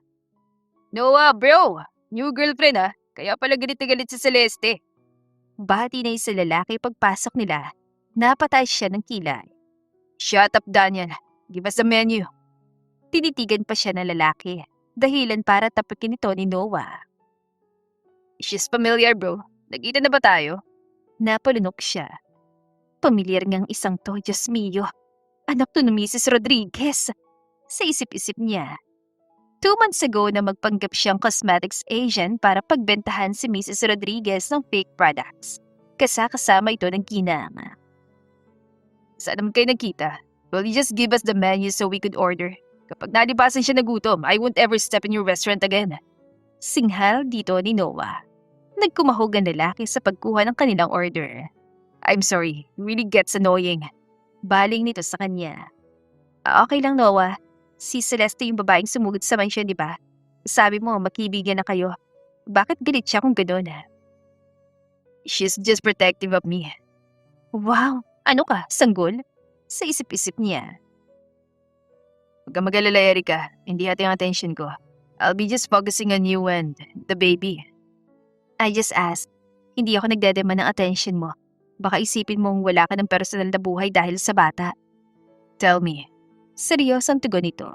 Noah, bro! New girlfriend kaya pala galit na galit si Celeste. Bati na sa lalaki pagpasok nila. Napataas siya ng kilay. Shut up, Daniel. Give us the menu. Tinitigan pa siya ng lalaki. Dahilan para tapakin ito ni Noah. She's familiar, bro. Nagkita na ba tayo? Napalunok siya. Pamilyar ngang isang to, Diyos mio. Anak to ni Mrs. Rodriguez. Sa isip-isip niya. 2 months ago na magpanggap siyang cosmetics agent para pagbentahan si Mrs. Rodriguez ng fake products. Kasama ito ng ginang. Saan naman kayo nagkita? Will you just give us the menu so we could order? Kapag nalibasan siya na gutom, I won't ever step in your restaurant again. Singhal dito ni Noah. Nagkumahog ang lalaki sa pagkuha ng kanilang order. I'm sorry, it really gets annoying. Baling nito sa kanya. Okay lang, Noah. Si Celeste yung babaeng sumugod sa mansyon, di ba? Sabi mo, makibigan na kayo. Bakit galit siya kung gano'n? She's just protective of me. Wow, ano ka, sanggol? Sa isip-isip niya. Huwag kang mag-alala, Erica. Hindi hati ang attention ko. I'll be just focusing on you and the baby. I just asked, hindi ako nagdedemand ng attention mo. Baka isipin mong wala ka ng personal na buhay dahil sa bata. Tell me, Seryosong tugon nito.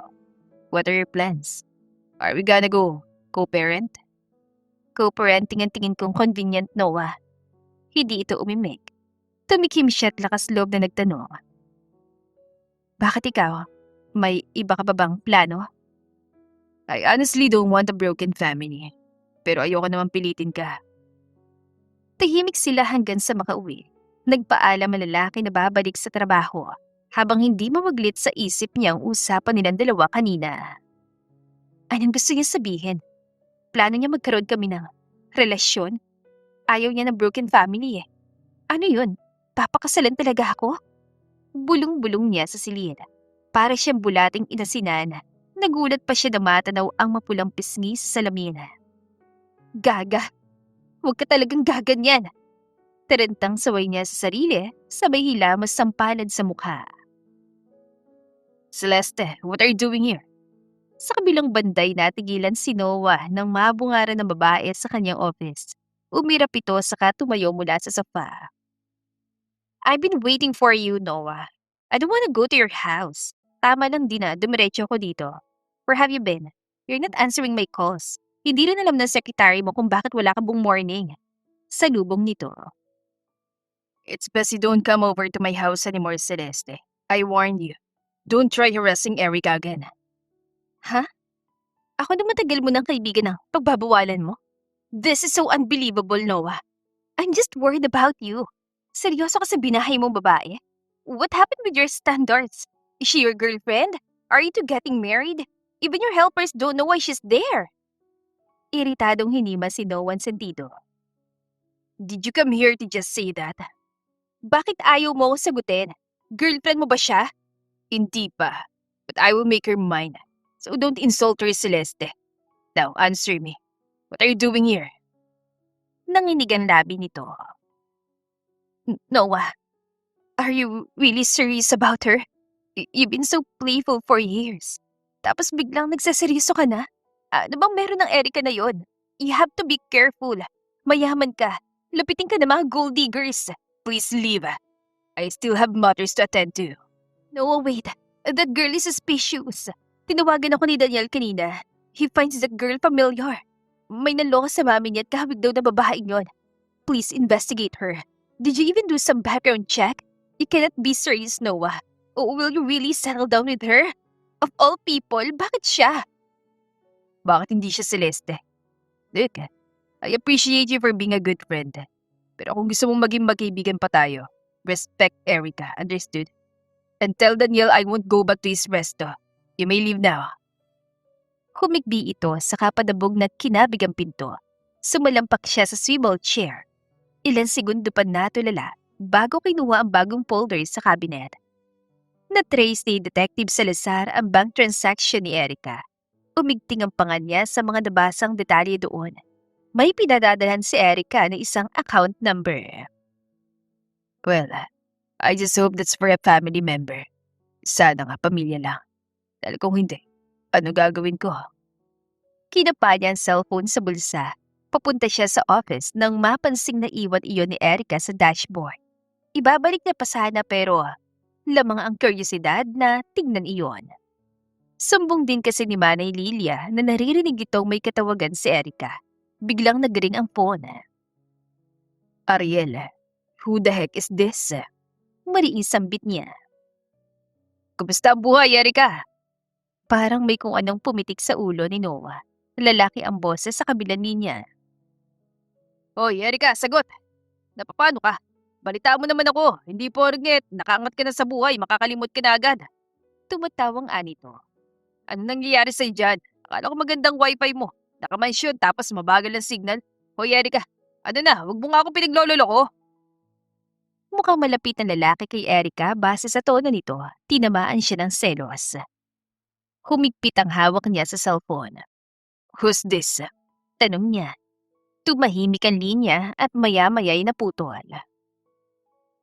what are your plans? Are we gonna go co-parent? Co-parenting ang tingin kong convenient, Noah. Hindi ito umimik. Tumikim siya at lakas loob na nagtanong. Bakit ikaw? May iba ka ba bang plano? I honestly don't want a broken family. Pero ayoko naman pilitin ka. Tahimik sila hanggang sa makauwi. Nagpaalam ang lalaki na babalik sa trabaho habang hindi mamaglit sa isip niya ang usapan nilang dalawa kanina. Anong gusto niya sabihin? Plano niya magkaroon kami ng relasyon? Ayaw niya ng broken family eh. Ano yun? Papakasalan talaga ako? Bulong-bulong niya sa silid. Para siyang bulating inasinan. Nagulat pa siya na matanaw ang mapulang pisngi sa salamin. Gaga. Huwag ka talagang gaganyan. Tarantang saway niya sa sarili, sabay hilamos sampalad sa mukha. Celeste, what are you doing here? Sa kabilang banday natigilan si Noah nang mabungaran ng babae sa kanyang office. Umirap ito saka tumayo mula sa sofa. I've been waiting for you, Noah. I don't wanna go to your house. Tama lang din dumiretso ako dito. Where have you been? You're not answering my calls. Hindi rin alam ng secretary mo kung bakit wala ka buong morning. Salubong nito. It's best you don't come over to my house anymore, Celeste. I warned you. Don't try harassing Erica again. Ha? Ako na matagal mo ng kaibigan ng pagbabawalan mo? This is so unbelievable, Noah. I'm just worried about you. Seryoso ka sa binahay mong babae? What happened with your standards? Is she your girlfriend? Are you two getting married? Even your helpers don't know why she's there. Iritadong hinima si Noah sentido. Did you come here to just say that? Bakit ayaw mo ako sagutin? Girlfriend mo ba siya? Hindi pa. But I will make her mine. So don't insult her, Celeste. Now, answer me. What are you doing here? Nanginig ang labi nito. Noah, are you really serious about her? You've been so playful for years. Tapos biglang nagsaseryoso ka na? Ano bang meron ng Erica na yon? You have to be careful. Mayaman ka. Lapitin ka ng mga gold diggers. Please leave. I still have matters to attend to. No, wait. That girl is suspicious. Tinawagan ako ni Daniel kanina. He finds that girl familiar. May naloko sa mami niya at kahawig daw na babaeng yon. Please investigate her. Did you even do some background check? You cannot be serious, Noah. Or will you really settle down with her? Of all people, bakit siya? Bakit hindi siya Celeste? Look, I appreciate you for being a good friend. Pero kung gusto mong maging magkaibigan pa tayo, respect Erica, understood? And tell Daniel I won't go back to his resto. You may leave now. Humigbi ito sa kapadabog na kinabig ang pinto. Sumalampak siya sa swivel chair. Ilang segundo pa natulala bago kinuha ang bagong folder sa cabinet. Na-trace ni Detective Salazar ang bank transaction ni Erica. Umigting ang panga niya sa mga nabasang detalye doon. May pinadadalhan si Erica ng isang account number. Well, I just hope that's for a family member. Sana nga pamilya lang. Dahil kung hindi, ano gagawin ko? Kinapa niya ang cellphone sa bulsa. Papunta siya sa office nang mapansing naiwan iyon ni Erica sa dashboard. Ibabalik niya pa sana pero lamang ang kuryosidad na tingnan iyon. Sumbong din kasi ni Manay Lilia na naririnig itong may katawagan si Erica. Biglang nagring ang phone. Ariel, who the heck is this? Mariing sambit niya. Kumusta ang buhay, Erika? Parang may kung anong pumitik sa ulo ni Noah. Lalaki ang boses sa kabilang linya. Hoy, Erika, sagot! Napapano ka? Balitaan mo naman ako. Hindi porget. Nakaangat ka na sa buhay, makakalimot ka na agad. Tumatawang anito. Ano nangyayari sa'yo dyan? Akala ko magandang wifi mo. Nakamansyon tapos mabagal ang signal. Hoy, Erika, ano na? Huwag mo nga ako pinaglololo. Mukhang malapit na lalaki kay Erica base sa tono nito. Tinamaan siya ng selos. Humigpit ang hawak niya sa cellphone. Who's this? Tanong niya. Tumahimik ang linya at maya-maya'y naputol.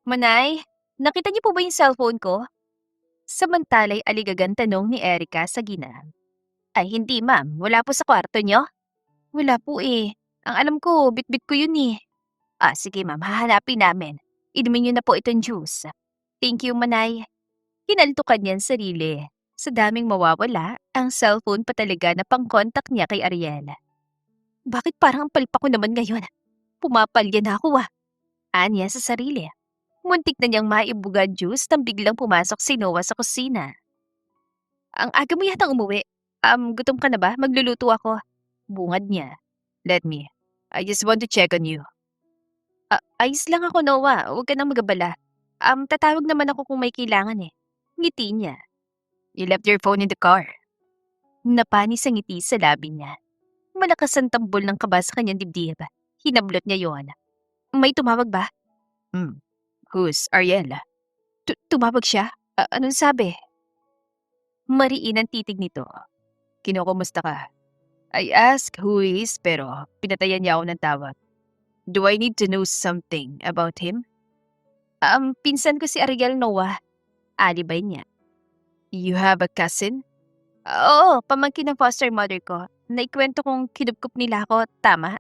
Manay, nakita niyo po ba yung cellphone ko? Samantalay aligagan tanong ni Erica sa gina. Ay hindi ma'am, wala po sa kwarto niyo? Wala po eh. Ang alam ko, bitbit ko yun eh. Ah sige ma'am, hahanapin namin. Inumin niyo na po itong juice. Thank you manay. Hinaltukan niya ang sarili. Sa daming mawawala, ang cellphone pa talaga na pang-contact niya kay Ariel. Bakit parang ang palpak ko naman ngayon? Pumapalya na ako ah. Anya sa sarili. Muntik na niyang maibuga juice nang biglang pumasok si Noah sa kusina. Ang aga mo yatang umuwi. Gutom ka na ba? Magluluto ako. Bungad niya. Let me. I just want to check on you. Ayos lang ako Noah. Huwag ka nang magabala. Tatawag naman ako kung may kailangan eh. Ngiti niya. You left your phone in the car. Napanis ang ngiti sa labi niya. Malakas ang tambol ng kaba sa kanyang dibdib. Hinablot niya yon. May tumawag ba? Who's Ariel? Tumawag siya? Anong sabi? Mariin ang titig nito. Kinukumusta ka? I asked who he is pero pinatayan niya ako ng tawag. Do I need to know something about him? Pinsan ko si Ariel Noah. Alibay niya. You have a cousin? Oo, pamangkin ng foster mother ko. Naikwento kong kinupkup nila ako, tama?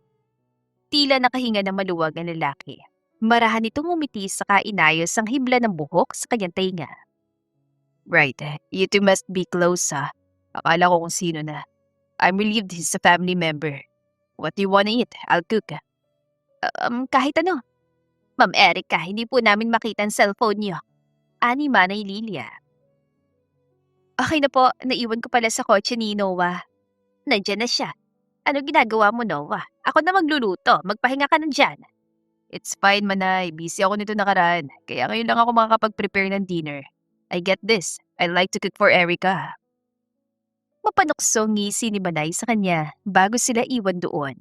Tila nakahinga na maluwag ang lalaki. Marahan itong umiti sa kainayos ang hibla ng buhok sa kanyang tainga. Right, you two must be close ha. Akala ko kung sino na. I'm relieved he's a family member. What do you wanna eat? I'll cook. Kahit ano. Ma'am Erica, hindi po namin makita ang cellphone niyo. Ani Manay Lilia. Okay na po, naiwan ko pala sa kotse ni Noah. Nandiyan na siya. Ano ginagawa mo, Noah? Ako na magluluto. Magpahinga ka na dyan. It's fine, Manay. Busy ako nito nakaraan. Kaya ngayon lang ako makakapag-prepare ng dinner. I get this. I like to cook for Erica. Mapanuksong ngisi ni Manay sa kanya bago sila iwan doon.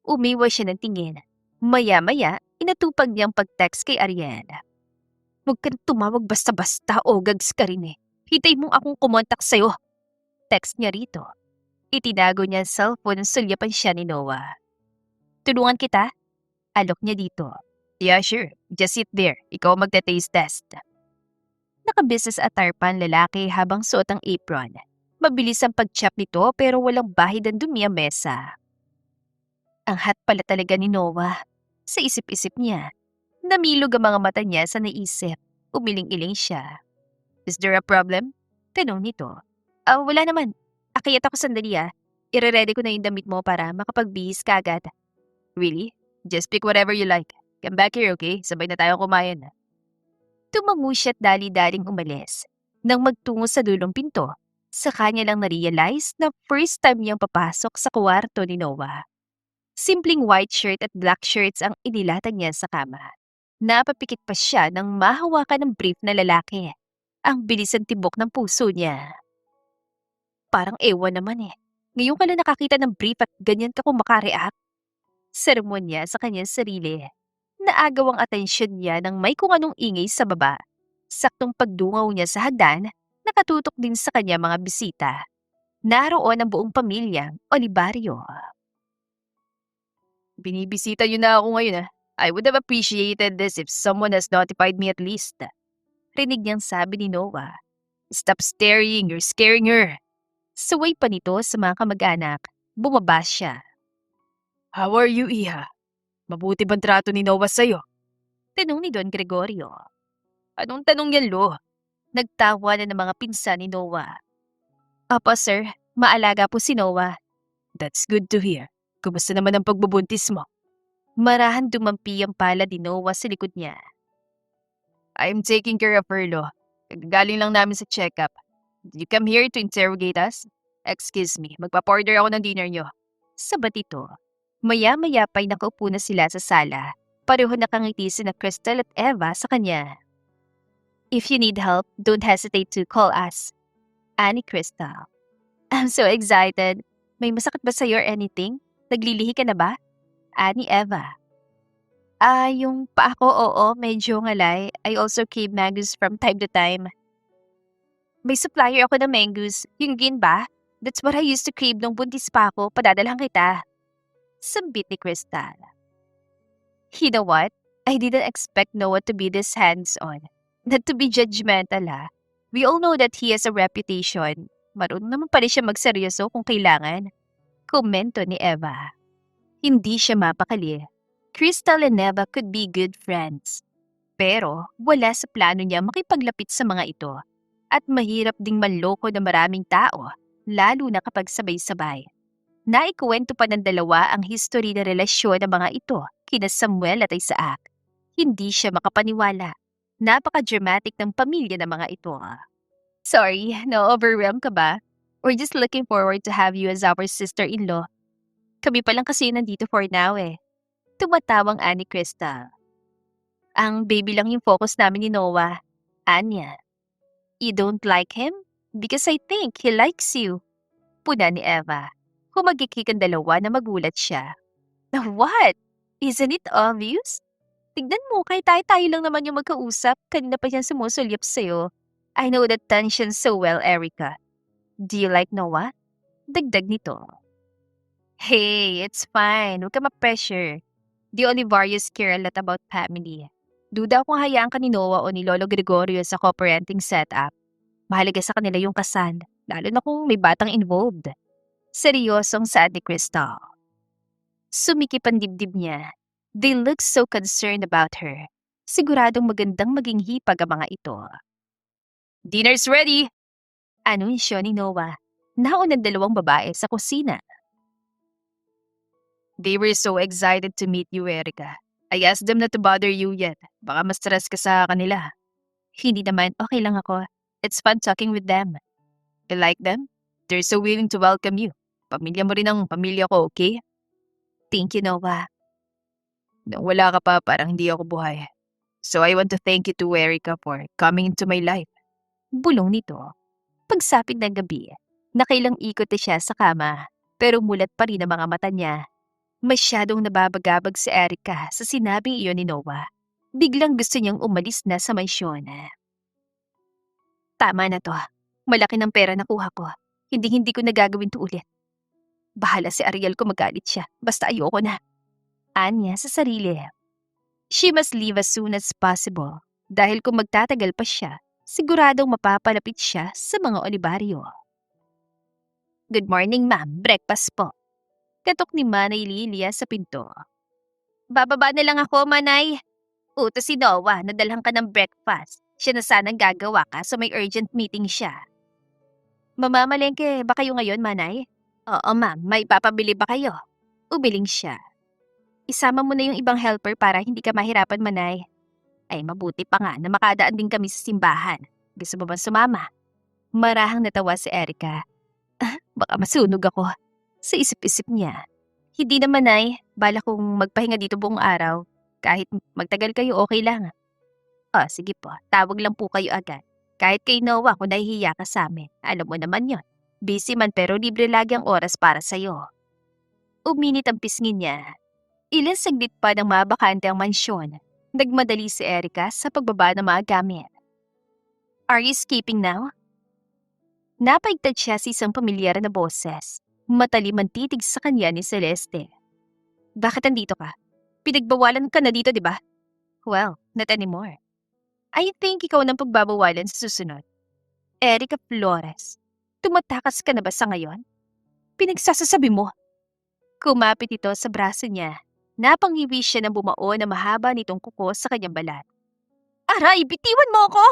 Umiwas siya ng tingin. Maya-maya, inatupag niyang pag-text kay Ariel. Huwag kang tumawag basta-basta o gags ka rin eh. Hitay mong akong kumontak sa'yo. Text niya rito. Itinago niya ang cellphone at sulyapan siya ni Noah. Tulungan kita? Alok niya dito. Yeah, sure. Just sit there. Ikaw magte-taste test. Naka-business attire pa ang lalaki habang suot ang apron. Mabilis ang pag-chop nito pero walang bahid ang dumi ang mesa. Ang hot pala talaga ni Noah. Sa isip-isip niya. Namilog ang mga mata niya sa naisip. Umiling-iling siya. Is there a problem? Tanong nito. Wala naman. Akayat ako sandali ah. Ire-ready ko na yung damit mo para makapagbihis ka agad. Really? Just pick whatever you like. Come back here, okay? Sabay na tayo kumain. Tumango siya at dali-daling umalis. Nang magtungo sa dulong pinto, sa kanya lang na-realize na first time niyang papasok sa kwarto ni Noah. Simpleng white shirt at black shirts ang inilatag niya sa kama. Napapikit pa siya nang mahawakan ng brief na lalaki. Ang bilis ang tibok ng puso niya. Parang ewan naman eh. Ngayon ka lang nakakita ng brief at ganyan ka kung makareact. Sermon niya sa kanyang sarili. Naagaw ang atensyon niya nang may kung anong ingay sa baba. Saktong pagdungaw niya sa hagdan, nakatutok din sa kanya mga bisita. Naroon ang buong pamilyang Olivario. Binibisita niyo na ako ngayon ah. I would have appreciated this if someone has notified me at least. Rinig niyang sabi ni Noah. Stop staring, you're scaring her. Suway pa nito sa mga kamag-anak. Bumaba siya. How are you, Iha? Mabuti bang trato ni Noah sa'yo? Tanong ni Don Gregorio. Anong tanong yan, Lo? Nagtawa na ng mga pinsan ni Noah. Opo sir, maalaga po si Noah. That's good to hear. Kumusta naman ang pagbubuntis mo? Marahan dumampi ang palad ni Noah sa likod niya. I'm taking care of her, Lo. Galing lang namin sa check-up. Did you come here to interrogate us? Excuse me, magpa-order ako ng dinner nyo. Sabat ito. Maya-maya pa'y nakaupo na sila sa sala. Pareho nakangiti sina Crystal at Eva sa kanya. If you need help, don't hesitate to call us. Ani Crystal. I'm so excited. May masakit ba sa'yo or anything? Naglilihi ka na ba? Ani Eva. Yung paa ko, oo, medyo ngalay. I also crave mangoes from time to time. May supplier ako ng mangoes. Yung gin ba? That's what I used to crave nung buntis pa ako. Padadalhan kita. Sambit ni Crystal. You know what? I didn't expect Noah to be this hands-on. Not to be judgmental We all know that he has a reputation. Marunong naman pala siya magseryoso kung kailangan. Komento ni Eva. Hindi siya mapakali. Crystal and Eva could be good friends. Pero wala sa plano niya makipaglapit sa mga ito. At mahirap ding manloko ng maraming tao, lalo na kapag sabay-sabay. Naikuwento pa ng dalawa ang history na relasyon ng mga ito kina Samuel at Isaac. Hindi siya makapaniwala. Napaka-dramatic ng pamilya ng mga ito. Sorry, na-overwhelm ka ba? We're just looking forward to have you as our sister-in-law. Kami pa lang kasi nandito for now Tumatawang ani Crystal. Ang baby lang yung focus namin ni Noah. Anya. You don't like him? Because I think he likes you. Puna ni Eva. Humagikik ang dalawa na magulat siya. What? Isn't it obvious? Tignan mo, kahit tayo lang naman yung magkausap, kanina pa siyang sumusulyap sa'yo. I know that tension so well, Erica. Do you like Noah? Dagdag nito. Hey, it's fine. Huwag ka ma-pressure. The Olivarios care a lot about family. Duda kung hayaan ka ni Noah o ni Lolo Gregorio sa co-parenting setup. Mahalaga sa kanila yung kasal, lalo na kung may batang involved. Seryosong saad ni Crystal. Sumikip ang dibdib niya. They look so concerned about her. Siguradong magandang maging hipag ang mga ito. Dinner's ready! Anunsyo ni Noah. Naunang dalawang babae sa kusina. They were so excited to meet you, Erica. I asked them not to bother you yet. Baka ma-stress ka sa kanila. Hindi naman, okay lang ako. It's fun talking with them. You like them? They're so willing to welcome you. Pamilya mo rin ang pamilya ko, okay? Thank you, Noah. Nung wala ka pa, parang hindi ako buhay. So I want to thank you to Erica for coming into my life. Bulong nito. Pagsapit ng gabi, nakailang ikot na siya sa kama, pero mulat pa rin ang mga mata niya. Masyadong nababagabag si Erica sa sinabing iyon ni Noah. Biglang gusto niyang umalis na sa mansyon. Tama na to. Malaki ng pera nakuha ko. Hindi ko nagagawin to ulit. Bahala si Ariel kung magalit siya. Basta ayoko na. Anya sa sarili. She must leave as soon as possible. Dahil kung magtatagal pa siya, siguradong mapapalapit siya sa mga Olivario. Good morning, ma'am. Breakfast po. Katok ni Manay Lilia sa pinto. Bababa na lang ako, Manay. Utos si Noah, nadalhan ka ng breakfast. Siya na sanang gagawa ka so may urgent meeting siya. Mamamalengke ba kayo ngayon, Manay? Oo, ma'am. May papabili ba kayo? Ubiling siya. Isama mo na yung ibang helper para hindi ka mahirapan, Manay. Ay, mabuti pa nga na makadaan din kami sa simbahan. Gusto mo bang sumama? Marahang natawa si Erica. Baka masunog ako. Sa isip-isip niya. Hindi naman ay, bala kong magpahinga dito buong araw. Kahit magtagal kayo, okay lang. Sige po, tawag lang po kayo agad. Kahit kay Noah kung nahihiya ka sa amin, alam mo naman yon. Busy man pero libre lagi ang oras para sa'yo. Uminit ang pisngin niya. Ilang saglit pa nang mabakante ang mansyon. Nagmadali si Erica sa pagbaba ng mga gamit. Are you escaping now? Napaigtad siya sa isang pamilyar na boses. Matalim ang titig sa kanya ni Celeste. Bakit andito ka? Pinagbawalan ka na dito, di ba? Well, not anymore. I think ikaw nang pagbabawalan sa susunod. Erica Flores, tumatakas ka na ba sa ngayon? Pinagsasasabi mo. Kumapit ito sa braso niya. Napangiwi siya ng bumao na mahaba nitong kuko sa kanyang balat. Aray, bitiwan mo ako!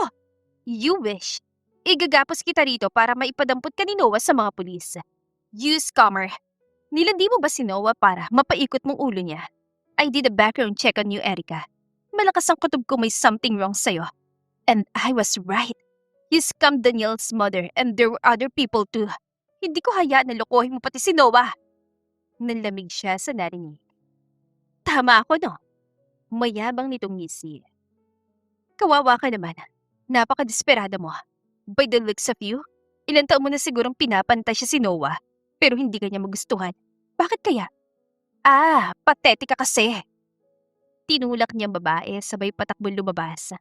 You wish. Igagapos kita rito para maipadampot ka ni Noah sa mga pulis. You scammer. Nilandi mo ba si Noah para mapaikot mong ulo niya? I did a background check on you, Erica. Malakas ang kutob ko may something wrong sa'yo. And I was right. You scammed Daniel's mother and there were other people too. Hindi ko hayaan na lokohin mo pati si Noah. Nanlamig siya sa narinig. Tama ako, no? Mayabang nitong ngisi. Kawawa ka naman. Napaka-desperada mo. By the looks of you, ilang taon mo na sigurong pinapantay siya si Noah, pero hindi ka niya magustuhan. Bakit kaya? Patetika kasi. Tinulak niyang babae sabay patakbong lumabas.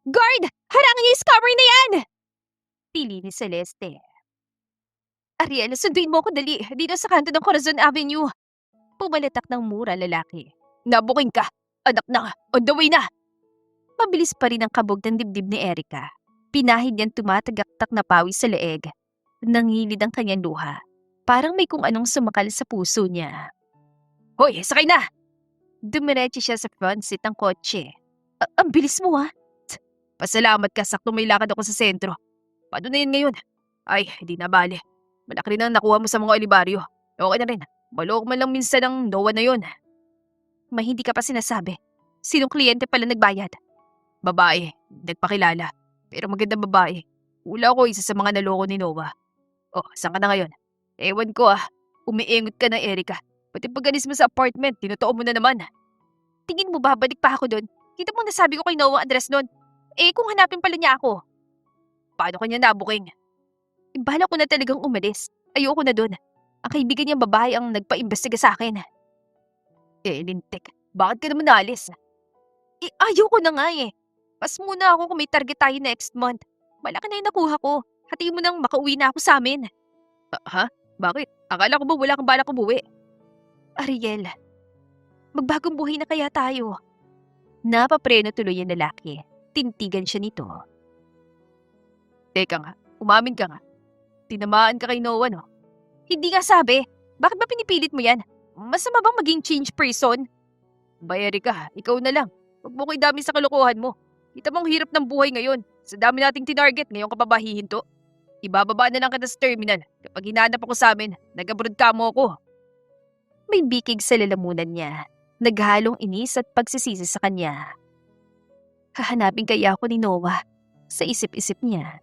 Guard! Harangan niyo yung scammer na yan! Pili ni Celeste. Ariel, sunduin mo ako dali, dito sa kanto ng Corazon Avenue. Pumalatak ng mura lalaki. Nabuking ka! Anak na! On the way na! Mabilis pa rin ang kabog ng dibdib ni Erica. Pinahid niyang tumatagaktak na pawis sa leeg. Nangilid ang kanyang luha. Parang may kung anong sumakal sa puso niya. Hoy, sakay na! Dumiretso siya sa front seat ng kotse. Ang bilis mo Pasalamat ka, sakto may lakad ako sa sentro. Paano na yan ngayon? Ay, hindi na bale. Malaki rin ang nakuha mo sa mga olibaryo. Okay na rin. Malok man lang minsan ng Noah na yun. May hindi ka pa sinasabi. Sinong kliyente pala nagbayad? Babae, nagpakilala. Pero magandang babae. Hula ko isa sa mga naloko ni Noah. Oh, saan ka na ngayon? Ewan ko umiingot ka na, Erica. Pati pag-alis mo sa apartment, tinotoo mo na naman. Tingin mo ba, balik pa ako doon? Kita mo nasabi ko kay Noah address doon. Kung hanapin pala niya ako. Paano kanya nabuking? Bala ko na talagang umalis. Ayoko na doon. Ang kaibigan niyang babae ang nagpa-imbestiga sa akin. Lintik, bakit ka naman naalis? Ayoko na nga Pas muna ako kung may target tayo next month. Malaki na yung nakuha ko. Hatiin mo nang makauwi na ako sa amin. Ha? Bakit? Akala ko ba wala kang balak umuwi? Ariel, magbagong buhay na kaya tayo. Napapreno tuloy ang lalaki. Tintigan siya nito. Teka nga, umamin ka nga. Tinamaan ka kay Noah, no? Hindi nga sabi. Bakit ba pinipilit mo yan? Masama bang maging change person? Bayari ka, ikaw na lang. Huwag mo ko'y dami sa kalokohan mo. Kita mong hirap ng buhay ngayon. Sa dami nating tinarget, ngayon ka pa ba hihinto? Ibababa na lang kita sa terminal. Kapag hinanap ako sa amin, nag-abroad ka mo ako. May bikig sa lalamunan niya. Naghalong inis at pagsisisi sa kanya. Hahanapin kaya ako ni Noah. Sa isip-isip niya.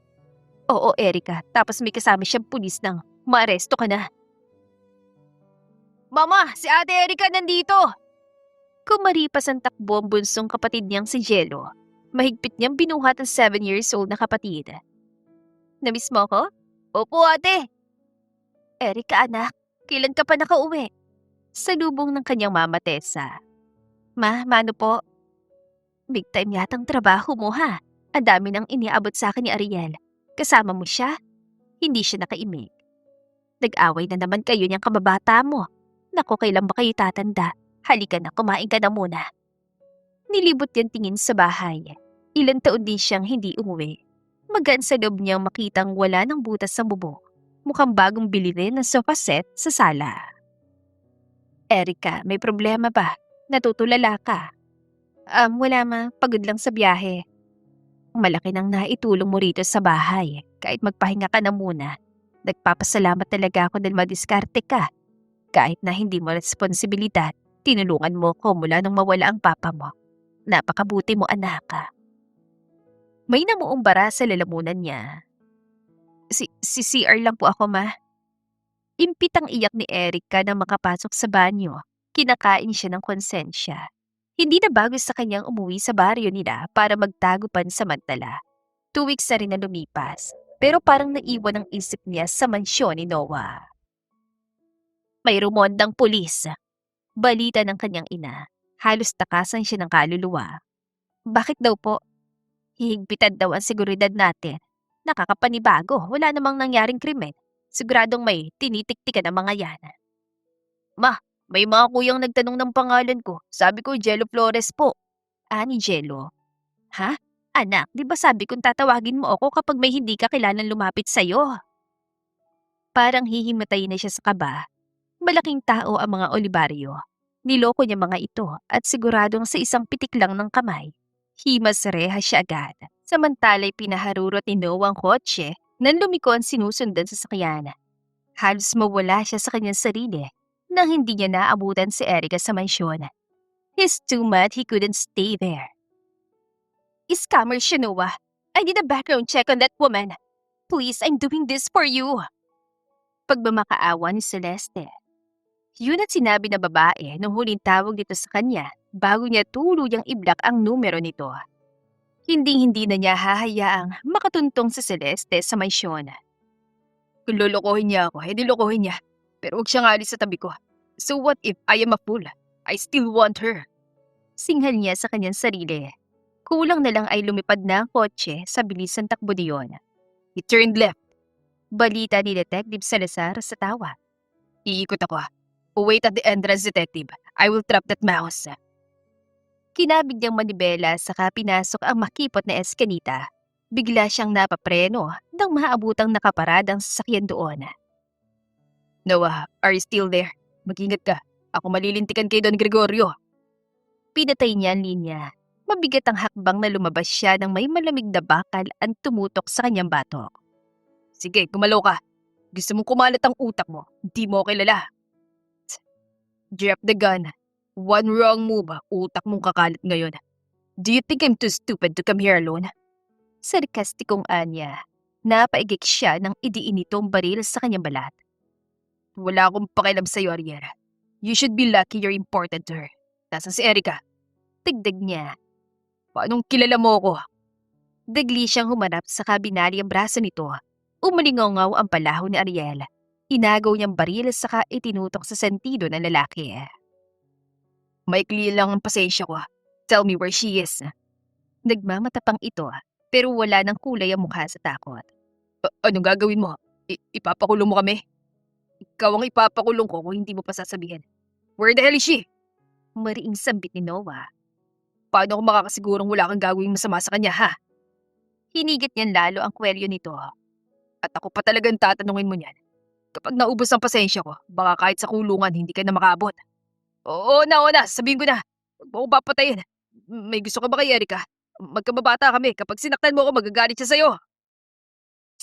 Oo, Erica. Tapos may kasama siyang pulis nang maaresto ka na. Mama, si Ate Erica nandito! Kumaripas ang takbo ang bunsong kapatid niyang si Jello. Mahigpit niyang binuhat ang 7 years old na kapatid. Namiss mo ko? Opo, ate. Erica, anak. Kailan ka pa nakauwi? Salubong ng kanyang mama Tessa. Ma, mano po? Big time yatang trabaho mo ha. Ang dami nang iniabot sa akin ni Ariel. Kasama mo siya? Hindi siya nakaimik. Nag-away na naman kayo niyang kababata mo. Naku, kailan ba kayo tatanda? Halika na, kumain ka na muna. Nilibot yan tingin sa bahay. Ilang taon din siyang hindi umuwi. Magaan sa loob niyang makitang wala ng butas sa bubong. Mukhang bagong bili rin ng sofa set sa sala. Erica, may problema ba? Natutulala ka? Wala ma. Pagod lang sa biyahe. Malaki nang naitulong mo rito sa bahay. Kahit magpahinga ka na muna. Nagpapasalamat talaga ako dahil madiskarte ka. Kahit na hindi mo responsibilidad, tinulungan mo ko mula nung mawala ang papa mo. Napakabuti mo, anak. May namuong bara sa lalamunan niya. Si CR lang po ako, ma. Impit ang iyak ni Erica nang makapasok sa banyo. Kinakain siya ng konsensya. Hindi na bago sa kanyang umuwi sa baryo nila para magtago pansamantala. 2 weeks na rin na lumipas, pero parang naiwan ang isip niya sa mansyon ni Noah. May rumondang pulis. Balita ng kanyang ina. Halos takasan siya ng kaluluwa. Bakit daw po? Hihigpitan daw ang seguridad natin. Nakakapanibago, wala namang nangyaring krimen. Siguradong may tinitiktikan ang mga yan. Ma, may mga kuyang nagtanong ng pangalan ko. Sabi ko, Jello Flores po. Ni Jello. Ha? Anak, di ba sabi kong tatawagin mo ako kapag may hindi ka kilalang lumapit sa'yo? Parang hihimatay na siya sa kaba. Malaking tao ang mga Olivario. Niloko niya mga ito at siguradong sa isang pitik lang ng kamay. Himas rehas siya agad. Samantala'y pinaharurot ni Noah ang kotse nang lumiko ang sinusundan sa sakyan. Halos mawala siya sa kanyang sarili nang hindi niya naabutan si Erica sa mansyon. He's too mad he couldn't stay there. Scammer siya, Noah. I did a background check on that woman. Please, I'm doing this for you. Pagmamakaawa ni Celeste. Yun at sinabi na babae nung huling tawag dito sa kanya bago niya tuluyang i-block ang numero nito. Hinding-hindi na niya hahayaang makatuntong si Celeste sa mansyon. Kung lolokohin niya ako, edi lokohin niya. Pero huwag siyang alis sa tabi ko. So what if I am a fool? I still want her. Singhal niya sa kanyang sarili. Kulang na lang ay lumipad na ang kotse sa bilis ng takbo niyon. He turned left. Balita ni Detective Salazar sa tawa. Iikot ako. Wait at the entrance, detective. I will trap that mouse. Kinabig niyang manibela saka pinasok ang makipot na eskanita. Bigla siyang napapreno nang maabutang nakaparadang sasakyan doon. Noah, are you still there? Mag-ingat ka. Ako malilintikan kay Don Gregorio. Pinatay niya ang linya. Mabigat ang hakbang na lumabas siya ng may malamig na bakal ang tumutok sa kanyang batok. Sige, gumalaw ka. Gusto mong kumalat ang utak mo. Hindi mo kilala. Drop the gun. One wrong move, utak mong kakalat ngayon. Do you think I'm too stupid to come here alone? Sarkastikong anya. Napaigik siya nang idiin nitong baril sa kanyang balat. Wala akong pakialam sa'yo, Ariel. You should be lucky you're important to her. Nasaan si Erica? Tigdag niya. Paanong kilala mo ako? Dagli siyang humarap sa kabinali ang braso nito. Umalingaw ang palaho ni Ariel. Inagaw niyang baril saka itinutok sa sentido ng lalaki. Maikli lang ang pasensya ko. Tell me where she is. Nagmamatapang ito pero wala ng kulay ang mukha sa takot. Anong gagawin mo? Ipapakulong mo kami? Ikaw ang ipapakulong ko kung hindi mo pa sasabihin. Where the hell is she? Mariing sambit ni Noah. Paano ako makakasigurong wala kang gagawing masama sa kanya, ha? Hinigit niyan lalo ang kwelyo nito. At ako pa talagang tatanungin mo niyan. Kapag naubos ang pasensya ko, baka kahit sa kulungan hindi ka na makaabot. Oo na, sabihin ko na. Huwag mo ako papatayin. May gusto ka ba kay Erica? Magkababata kami. Kapag sinaktan mo ako, magagalit siya sa'yo.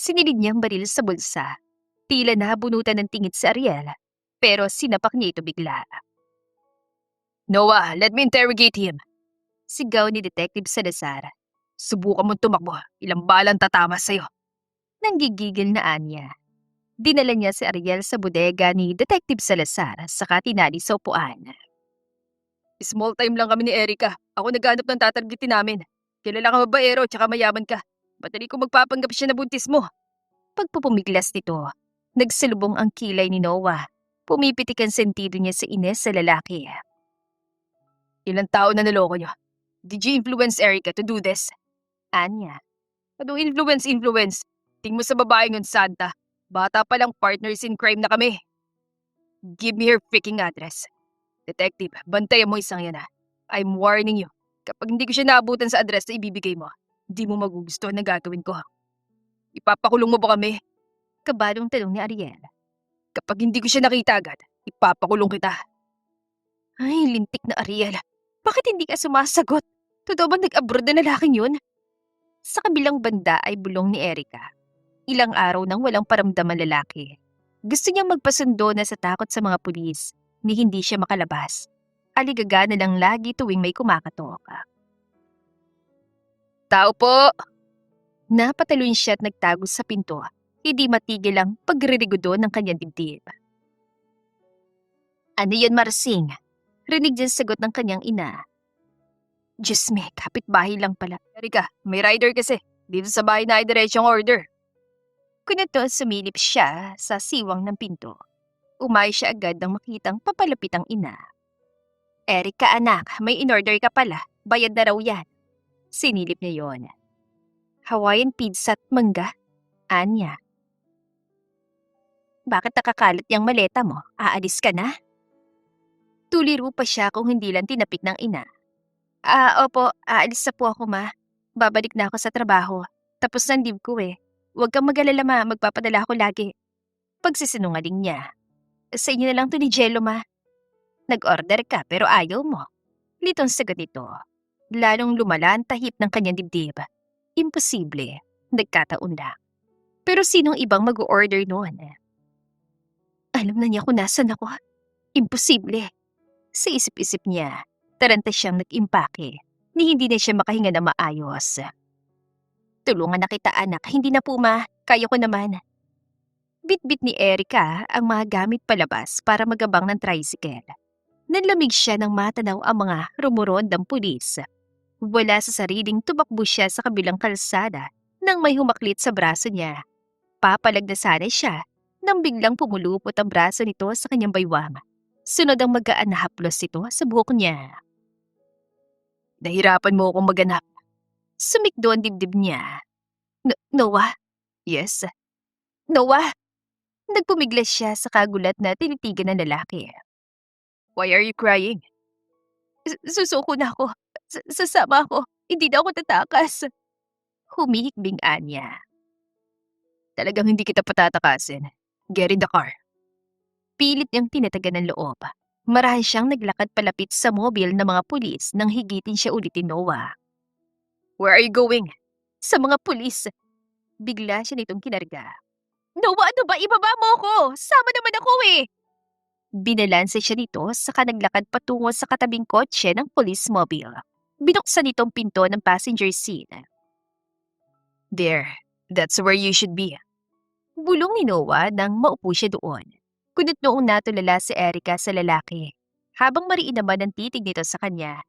Sinilid niyang baril sa bulsa. Tila nabunutan ng tingit si Ariel. Pero sinapak niya ito bigla. Noah, let me interrogate him. Sigaw ni Detective Salazar. Subukan mong tumakbo. Ilang balang tatama sa'yo. Nanggigigil na anya. Dinala niya si Ariel sa bodega ni Detective Salazar saka tinali sa upuan. Small time lang kami ni Erica. Ako naghanap ng tatargetin namin. Kilala ka babaero tsaka mayaman ka. Madali ko magpapanggap siya na buntis mo. Pagpupumiglas nito, nagsalubong ang kilay ni Noah. Pumipitik ang sentido niya sa ines sa lalaki. Ilang tao na naloko niyo? Did you influence Erica to do this? Anya. Ano influence? Ting mo sa babaeng yun, Santa. Bata pa lang partners in crime na kami. Give me her freaking address. Detective, bantayan mo isang yan, ha. I'm warning you. Kapag hindi ko siya naabutan sa address na ibibigay mo, hindi mo magugustuhan na gagawin ko. Ipapakulong mo ba kami? Kabadong tanong ni Ariel. Kapag hindi ko siya nakita agad, ipapakulong kita. Ay, lintik na Ariel. Bakit hindi ka sumasagot? Totoo bang nag-abroad na lalaking yun? Sa kabilang banda ay bulong ni Erica. Ilang araw nang walang paramdam ang lalaki. Gusto niyang magpasundo na sa takot sa mga pulis ni hindi siya makalabas. Aligaga na lang lagi tuwing may kumakatok. Tao po! Napatalon siya at nagtago sa pinto. Hindi matigil ang pagririgodo ng kanyang dibdib. Ano yan, Marsing? Rinig dyan sagot ng kanyang ina. Diyos me, kapitbahay lang pala. Erika, may rider kasi. Dito sa bahay na ay diretsyong order. Kunato sumilip siya sa siwang ng pinto. Umay siya agad nang makitang papalapit ang ina. Erika anak, may in-order ka pala. Bayad na raw yan. Sinilip niya yon. Hawaiian pizza at mangga. Anya. Bakit nakakalat yung maleta mo? Aalis ka na? Tuliro pa siya kung hindi lang tinapik ng ina. Opo, aalis na po ako ma. Babalik na ako sa trabaho. Tapos na ang leave ko eh. Huwag kang mag-alala ma, magpapadala ako lagi. Pagsisinungaling niya. Sa inyo na lang to ni Jello ma. Nag-order ka pero ayaw mo. Litong sagot nito. Lalong lumala ang tahip ng kanyang dibdib. Imposible. Nagkataon lang. Pero sinong ibang mag-order noon? Alam na niya kung nasan ako. Imposible. Sa isip-isip niya, taranta siyang nag-impake ni hindi na siya makahinga na maayos. Tulungan na kita anak, hindi na po ma, kaya ko naman. Bit-bit ni Erica ang mga gamit palabas para magabang ng tricycle. Nanlamig siya nang matanaw ang mga rumurondang pulis. Wala sa sariling tumakbo siya sa kabilang kalsada nang may humaklit sa braso niya. Papalag na sana siya nang biglang pumulupot ang braso nito sa kanyang baywang. Sunod ang magaan na haplos ito sa buhok niya. Nahirapan mo akong maganap. Sumikdo ang dibdib niya. Noah? Yes? Noah? Nagpumiglas siya sa kagulat na tinitigan ng lalaki. Why are you crying? Susuko na ako. Sasama ako. Hindi na ako tatakas. Humihikbing Anya. Talagang hindi kita patatakasin. Get in the car. Pilit niyang tinatagan ng loob. Marahan siyang naglakad palapit sa mobil ng mga pulis nang higitin siya ulit ni Noah. Where are you going? Sa mga pulis. Bigla siya nitong kinarga. Noah, ano ba? Ibaba mo ako! Sama naman ako eh! Binalanse siya nito saka naglakad patungo sa katabing kotse ng police mobile. Binuksan nitong pinto ng passenger seat. There. That's where you should be. Bulong ni Noah nang maupo siya doon. Kunit noong natulala si Erica sa lalaki. Habang mariin naman ang titig nito sa kanya,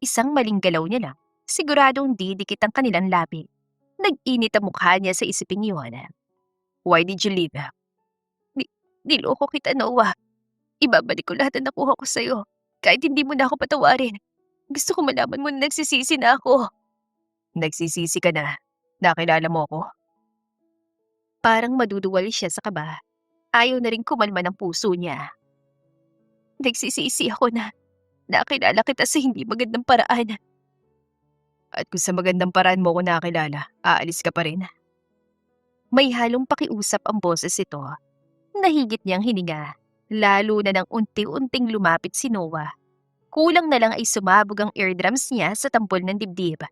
isang maling galaw niya lang, siguradong didikit ang kanilang labi. Nag-init ang mukha niya sa isiping iyon. Why did you leave? Niloko kita, Noah. Ibabalik ko lahat na nakuha ko sa'yo. Kahit hindi mo na ako patawarin. Gusto ko malaman mo na nagsisisi na ako. Nagsisisi ka na. Nakilala mo ako? Parang maduduwal siya sa kaba. Ayaw na rin kumalma ng puso niya. Nagsisisi ako na nakilala kita sa hindi magandang paraan. At kung sa magandang paraan mo ko nakilala, aalis ka pa rin. May halong pakiusap ang boses ito. Nahigit niyang hininga, lalo na nang unti-unting lumapit si Noah. Kulang na lang ay sumabog ang eardrums niya sa tampol ng dibdib.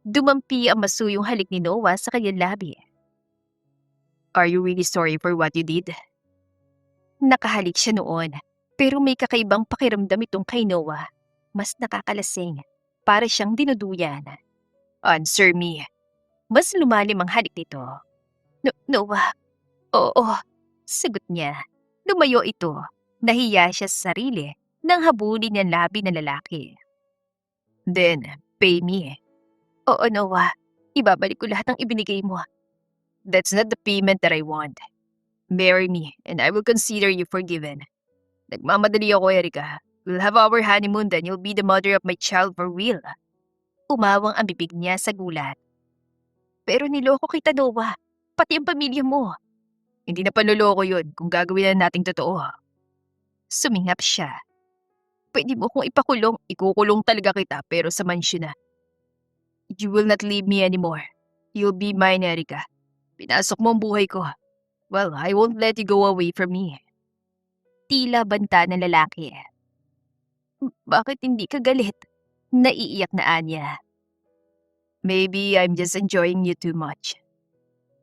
Dumampi ang masuyong halik ni Noah sa kanyang labi. Are you really sorry for what you did? Nakahalik siya noon, pero may kakaibang pakiramdam itong kay Noah. Mas nakakalasing, para siyang dinuduyan. Answer me. Mas lumalim ang halik nito. Noah, oo, sagot niya. Lumayo ito. Nahiya siya sa sarili nang habulin niyang labi ng lalaki. Then, pay me. Oo, Noah. Ibabalik ko lahat ng ibinigay mo. That's not the payment that I want. Marry me, and I will consider you forgiven. Nagmamadali ako, Erica. We'll have our honeymoon, then you'll be the mother of my child for real. Umawang ang bibig niya sa gulat. Pero niloko kita, Noah. Pati ang pamilya mo. Hindi na panloloko yun kung gagawin na nating totoo. Sumingap siya. Pwede mo kong ipakulong. Ikukulong talaga kita pero sa mansyon na. You will not leave me anymore. You'll be mine, Erica. Pinasok mo ang buhay ko. Well, I won't let you go away from me. Tila banta ng lalaki. Bakit hindi ka galit? Naiiyak na Anya. Maybe I'm just enjoying you too much.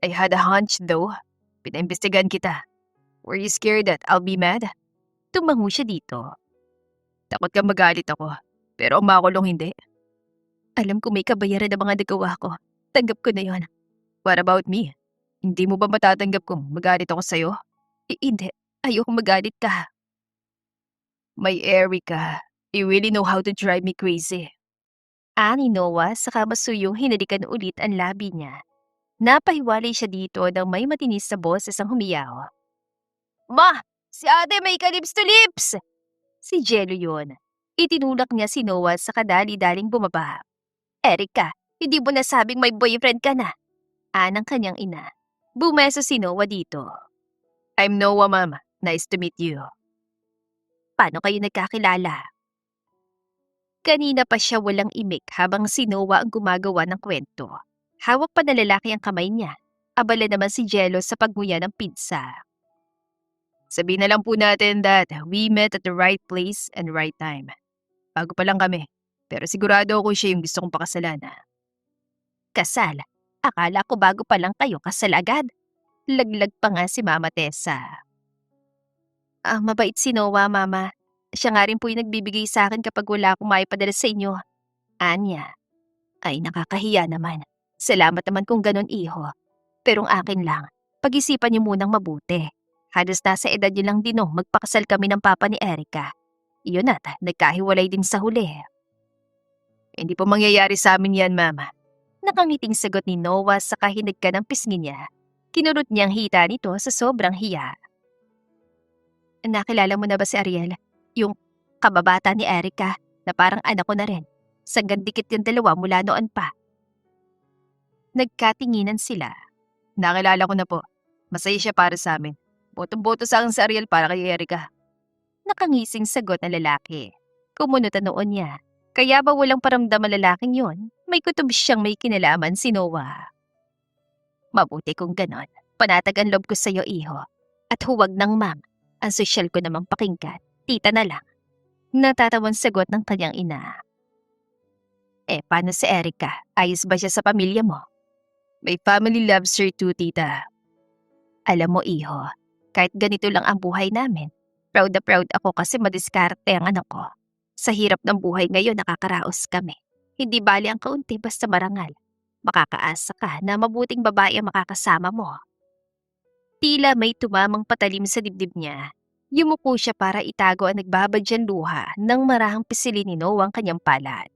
I had a hunch though. Pinaimbestigahan kita. Were you scared that I'll be mad? Tumango siya dito. Takot kang magalit ako. Pero ang makulong hindi. Alam ko may kabayaran na mga nagawa ko. Tanggap ko na yon. What about me? Hindi mo ba matatanggap kung magalit ako sa'yo? Hindi. Ayoko magalit ka. My Erica, you really know how to drive me crazy. Ani Noah saka masuyong hinalikan ulit ang labi niya. Napahiwalay siya dito nang may matinis sa boses ang humiyaw. Ma! Si ate may ka-lips to lips! Si Jello yun. Itinulak niya si Noah sa kadali-daling bumaba. Erica, hindi mo nasabing may boyfriend ka na. Anang kanyang ina. Bumeso si Noah dito. I'm Noah, Mama. Nice to meet you. Paano kayo nagkakilala? Kanina pa siya walang imik habang si Noah ang gumagawa ng kwento. Hawak pa na lalaki ang kamay niya. Abala naman si Jello sa pagmuya ng pizza. Sabihin na lang po natin that we met at the right place and right time. Bago pa lang kami. Pero sigurado ako siya yung gusto kong pakasalan. Kasal. Akala ko bago pa lang kayo kasal agad. Laglag pa nga si Mama Tessa. Mabait si Noah, Mama. Siya nga rin po yung nagbibigay sa akin kapag wala akong maipadala sa inyo. Anya. Ay, nakakahiya naman. Salamat naman kung ganon, iho. Pero ang akin lang, pag-isipan niyo munang mabuti. Halos nasa edad niyo lang din magpakasal kami ng papa ni Erica. Iyon at nagkahiwalay din sa huli. Hindi po mangyayari sa amin yan, Mama. Nakangiting sagot ni Noah sa kahinag ka ng pisngi niya. Kinurot niyang hita nito sa sobrang hiya. Nakilala mo na ba si Ariel? Yung kababata ni Erica na parang anak ko na rin. Sanggang dikit yung dalawa mula noon pa. Nagkatinginan sila. Nakilala ko na po. Masaya siya para sa amin. Botong-boto sa akin si Ariel para kay Erica. Nakangising sagot ng lalaki. Kumunutan noon niya. Kaya ba walang paramdam ang lalaking yun? May kutob siyang may kinalaman si Noah. Mabuti kung ganon. Panatag ang loob ko sa'yo, iho. At huwag ng ma'am. Ang sosyal ko namang pakinggan. Tita na lang. Natatawan sagot ng kanyang ina. Paano si Erica? Ayos ba siya sa pamilya mo? May family loves her too, tita. Alam mo, iho, kahit ganito lang ang buhay namin, proud na proud ako kasi madiskarte ang anak ko. Sa hirap ng buhay ngayon, nakakaraos kami. Hindi bali ang kaunti basta marangal. Makakaasa ka na mabuting babae ang makakasama mo. Tila may tumamang patalim sa dibdib niya. Yumuko siya para itago ang nagbabadyang luha ng marahang pisilin ni Noah ang kanyang palad.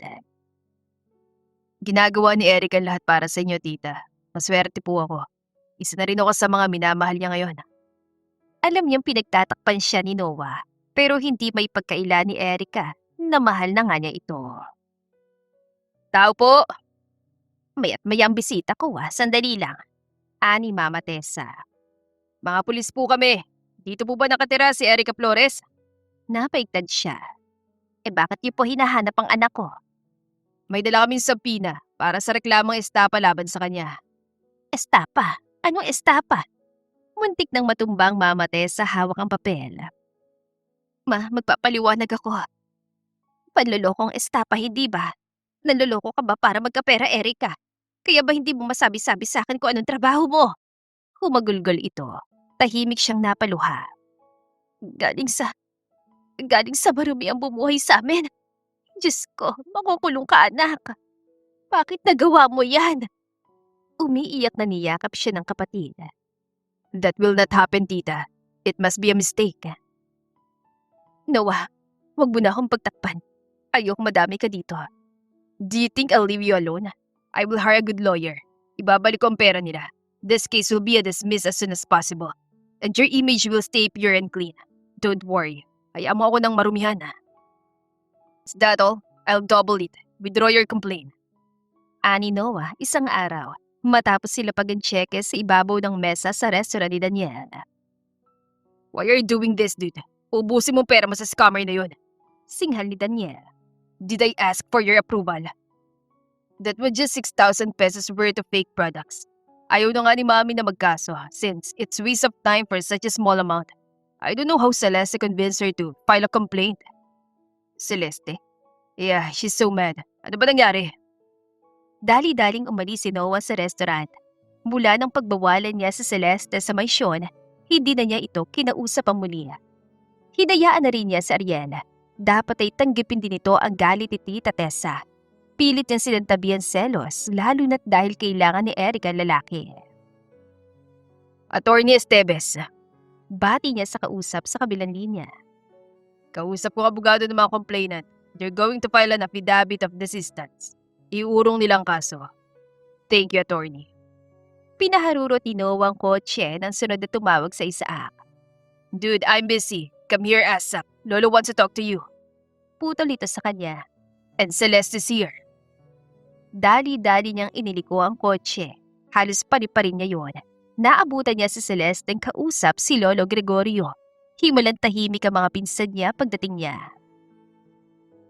Ginagawa ni Eric ang lahat para sa inyo, tita. Maswerte po ako. Isa na rin ako sa mga minamahal niya ngayon. Alam niyang pinagtatakpan siya ni Noah, pero hindi may pagkaila ni Erica na mahal na nga niya ito. Tao po! Maya't mayang bisita ko sandali lang. Ani Mama Tessa. Mga pulis po kami. Dito po ba nakatira si Erica Flores? Napaigtad siya. Bakit niyo po hinahanap ang anak ko? May dala kaming sabpina para sa reklamong estapa laban sa kanya. Estapa? Anong estapa? Muntik nang matumbang Mama Tessa hawak ang papel. Magpapaliwanag ako. Panlolokong estapa, hindi ba? Nanloloko ka ba para magkapera, Erica? Kaya ba hindi mo masabi-sabi sa akin kung anong trabaho mo? Humagulgol ito. Tahimik siyang napaluha. Galing sa marumi ang bumuhay sa amin. Diyos ko, makukulong ka, anak. Bakit nagawa mo yan? Umiiyak na niyakap siya ng kapatid. That will not happen, tita. It must be a mistake. Noah, wag mo na akong pagtakpan. Ayok madami ka dito. Do you think I'll leave you alone? I will hire a good lawyer. Ibabalik ko ang pera nila. This case will be dismissed as soon as possible. And your image will stay pure and clean. Don't worry. Hayaan mo ako ng marumihan. Is that all? I'll double it. Withdraw your complaint. Ani Noah, isang araw, matapos sila pag-cheque sa ibabaw ng mesa sa restaurant ni Daniel. Why are you doing this, dude? Ubusin mo pera mo sa scammer na yun. Singhal ni Daniel. Did I ask for your approval? That was just 6,000 pesos worth of fake products. Ayaw na nga ni Mami na magkaso since it's waste of time for such a small amount. I don't know how Celeste convinced her to file a complaint. Celeste? Yeah, she's so mad. Ano ba nangyari? Dali-daling umalis si Noah sa restaurant. Mula ng pagbawalan niya sa Celeste sa mansyon, hindi na niya ito kinausap ang muli. Hinayaan na rin niya si Ariel. Dapat ay tanggipin din ito ang galit ni Tita Tessa. Pilit niya silang tabihan selos, lalo na't dahil kailangan ni Erica lalaki. Attorney Esteves. Bati niya sa kausap sa kabilang linya. Kausap ko abogado ng mga complainant. They're going to file an affidavit of desistance. Iurong nilang kaso. Thank you, attorney. Pinaharurot ni Noah ang kotse nang sunod na tumawag sa Isaac. Dude, I'm busy. Come here ASAP. Lolo wants to talk to you. Putol ito sa kanya. And Celeste is here. Dali-dali niyang iniliko ang kotse. Halos pari-parin niya yon. Naabutan niya si Celeste ng kausap si Lolo Gregorio. Himulang tahimik ang mga pinsan niya pagdating niya.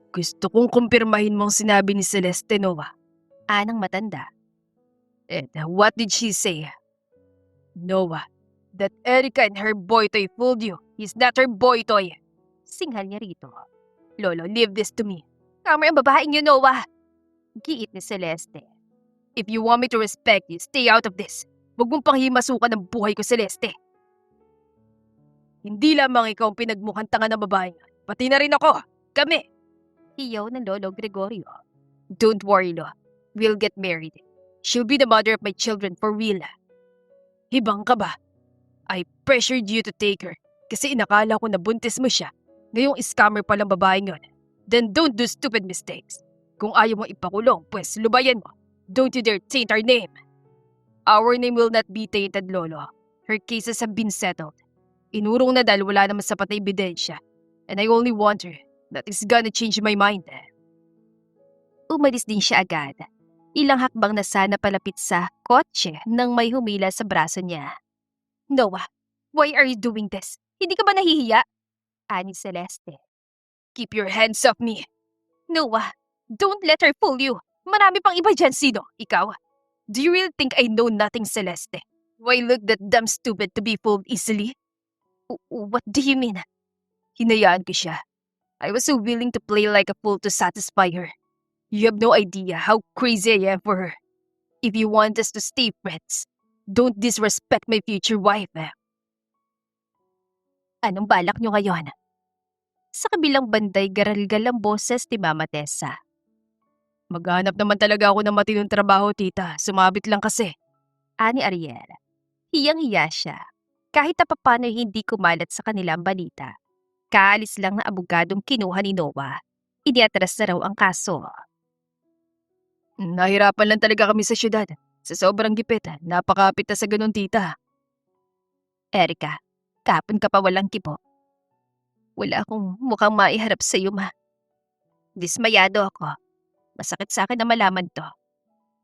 Gusto kong kumpirmahin mong sinabi ni Celeste, Noah. Anang matanda. And what did she say? Noah, that Erica and her boy toy fooled you. He's not her boy toy. Singhal niya rito. Lolo, leave this to me. Kamer ang babaeng yun, Noah. Giit ni Celeste. If you want me to respect you, stay out of this. Huwag mong panghimasukan ng buhay ko, Celeste. Hindi lamang ikaw ang pinagmukhang tanga ng babaeng. Pati na rin ako. Kami. Hiyaw ng Lolo Gregorio. Don't worry, Lo. We'll get married. She'll be the mother of my children for real. Hibang ka ba? I pressured you to take her kasi inakala ko na buntis mo siya. Ngayong scammer palang babaeng yun. Then don't do stupid mistakes. Kung ayaw mo ipakulong, pues lubayan mo. Don't you dare taint our name. Our name will not be tainted, Lolo. Her cases have been settled. Inurong na dahil wala naman sapat na ebidensya. And I only want her. That is gonna change my mind. Umalis din siya agad. Ilang hakbang na sana palapit sa kotse nang may humila sa braso niya. Noah, why are you doing this? Hindi ka ba nahihiya? Ani Celeste. Keep your hands off me. Noah, don't let her fool you. Marami pang iba dyan, sino? Ikaw? Do you really think I know nothing, Celeste? Do I look that damn stupid to be fooled easily? What do you mean? Hinayaan ko siya. I was so willing to play like a fool to satisfy her. You have no idea how crazy I am for her. If you want us to stay friends, don't disrespect my future wife. Anong balak nyo ngayon? Sa kabilang banday garalgal ang boses ni Mama Tessa. Maghanap naman talaga ako ng matinong trabaho, tita. Sumabit lang kasi. Ani Ariel. Hiyang-hiya siya. Kahit na papano'y hindi kumalat sa kanilang balita. Kaalis lang na abogadong kinuha ni Noah. Iniatras na raw ang kaso. Nahirapan lang talaga kami sa syudad. Sa sobrang gipit, napakapit na sa ganun, tita. Erica, kapon ka pa walang kibo. Wala akong mukhang maiharap sa iyo, ma. Dismayado ako. Masakit sa akin na malaman to.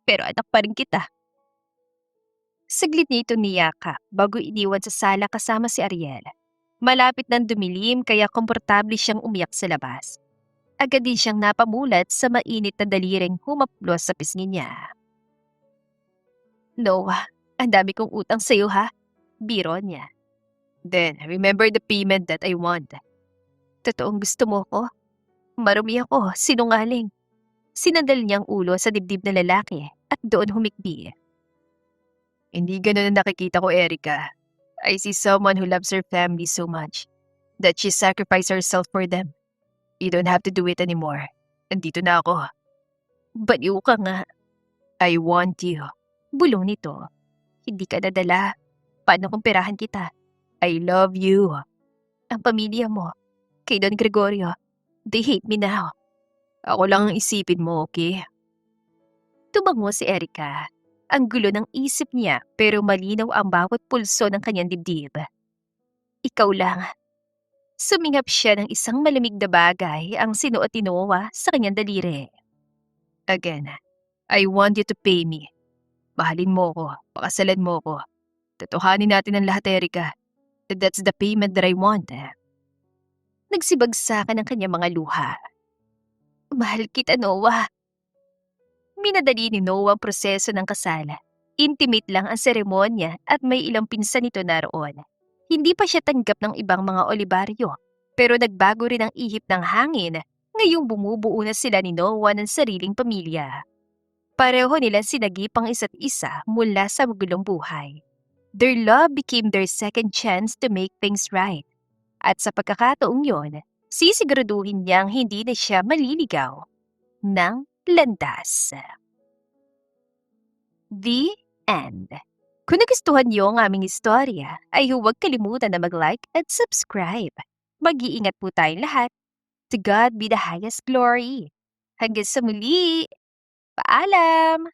Pero anak pa rin kita. Saglit nito niyaka bago iniwan sa sala kasama si Ariel. Malapit nang dumilim kaya komportable siyang umiyak sa labas. Agad din siyang napamulat sa mainit na daliring humaplos sa pisngi niya. Noah, ang dami kong utang sa iyo ha. Biro niya. Then, remember the payment that I want. Totoong gusto mo ko? Marumi ako, sinungaling. Sinandal niyang ulo sa dibdib na lalaki at doon humikbi. Hindi ganun ang nakikita ko, Erica. I see someone who loves her family so much that she sacrificed herself for them. You don't have to do it anymore. Andito na ako. Baliw ka nga. I want you. Bulong nito. Hindi ka nadala. Paano kung perahan kita? I love you. Ang pamilya mo, kay Don Gregorio, they hate me now. Ako lang ang isipin mo, okay? Tumango si Erica. Ang gulo ng isip niya pero malinaw ang bawat pulso ng kanyang dibdib. Ikaw lang. Sumingap siya ng isang malamig na bagay ang sinuot ni Noah sa kanyang daliri. Again, I want you to pay me. Mahalin mo ko, pakasalan mo ko. Totohanin natin ang lahat, Erica. That's the payment that I want. Nagsibagsakan ang kanyang mga luha. Mahal kita, Noah. Minadali ni Noah ang proseso ng kasal. Intimate lang ang seremonya at may ilang pinsan nito naroon. Hindi pa siya tanggap ng ibang mga olibaryo, pero nagbago rin ang ihip ng hangin ngayong bumubuo na sila ni Noah ng sariling pamilya. Pareho nilang sinagip ang isa't isa mula sa magulong buhay. Their love became their second chance to make things right. At sa pagkakataong yon, sisiguraduhin niyang hindi na siya maliligaw ng landas. The end. Kung nagustuhan niyo ang aming istorya, ay huwag kalimutan na mag-like at subscribe. Mag-iingat po tayong lahat. To God be the highest glory. Hanggang sa muli. Paalam!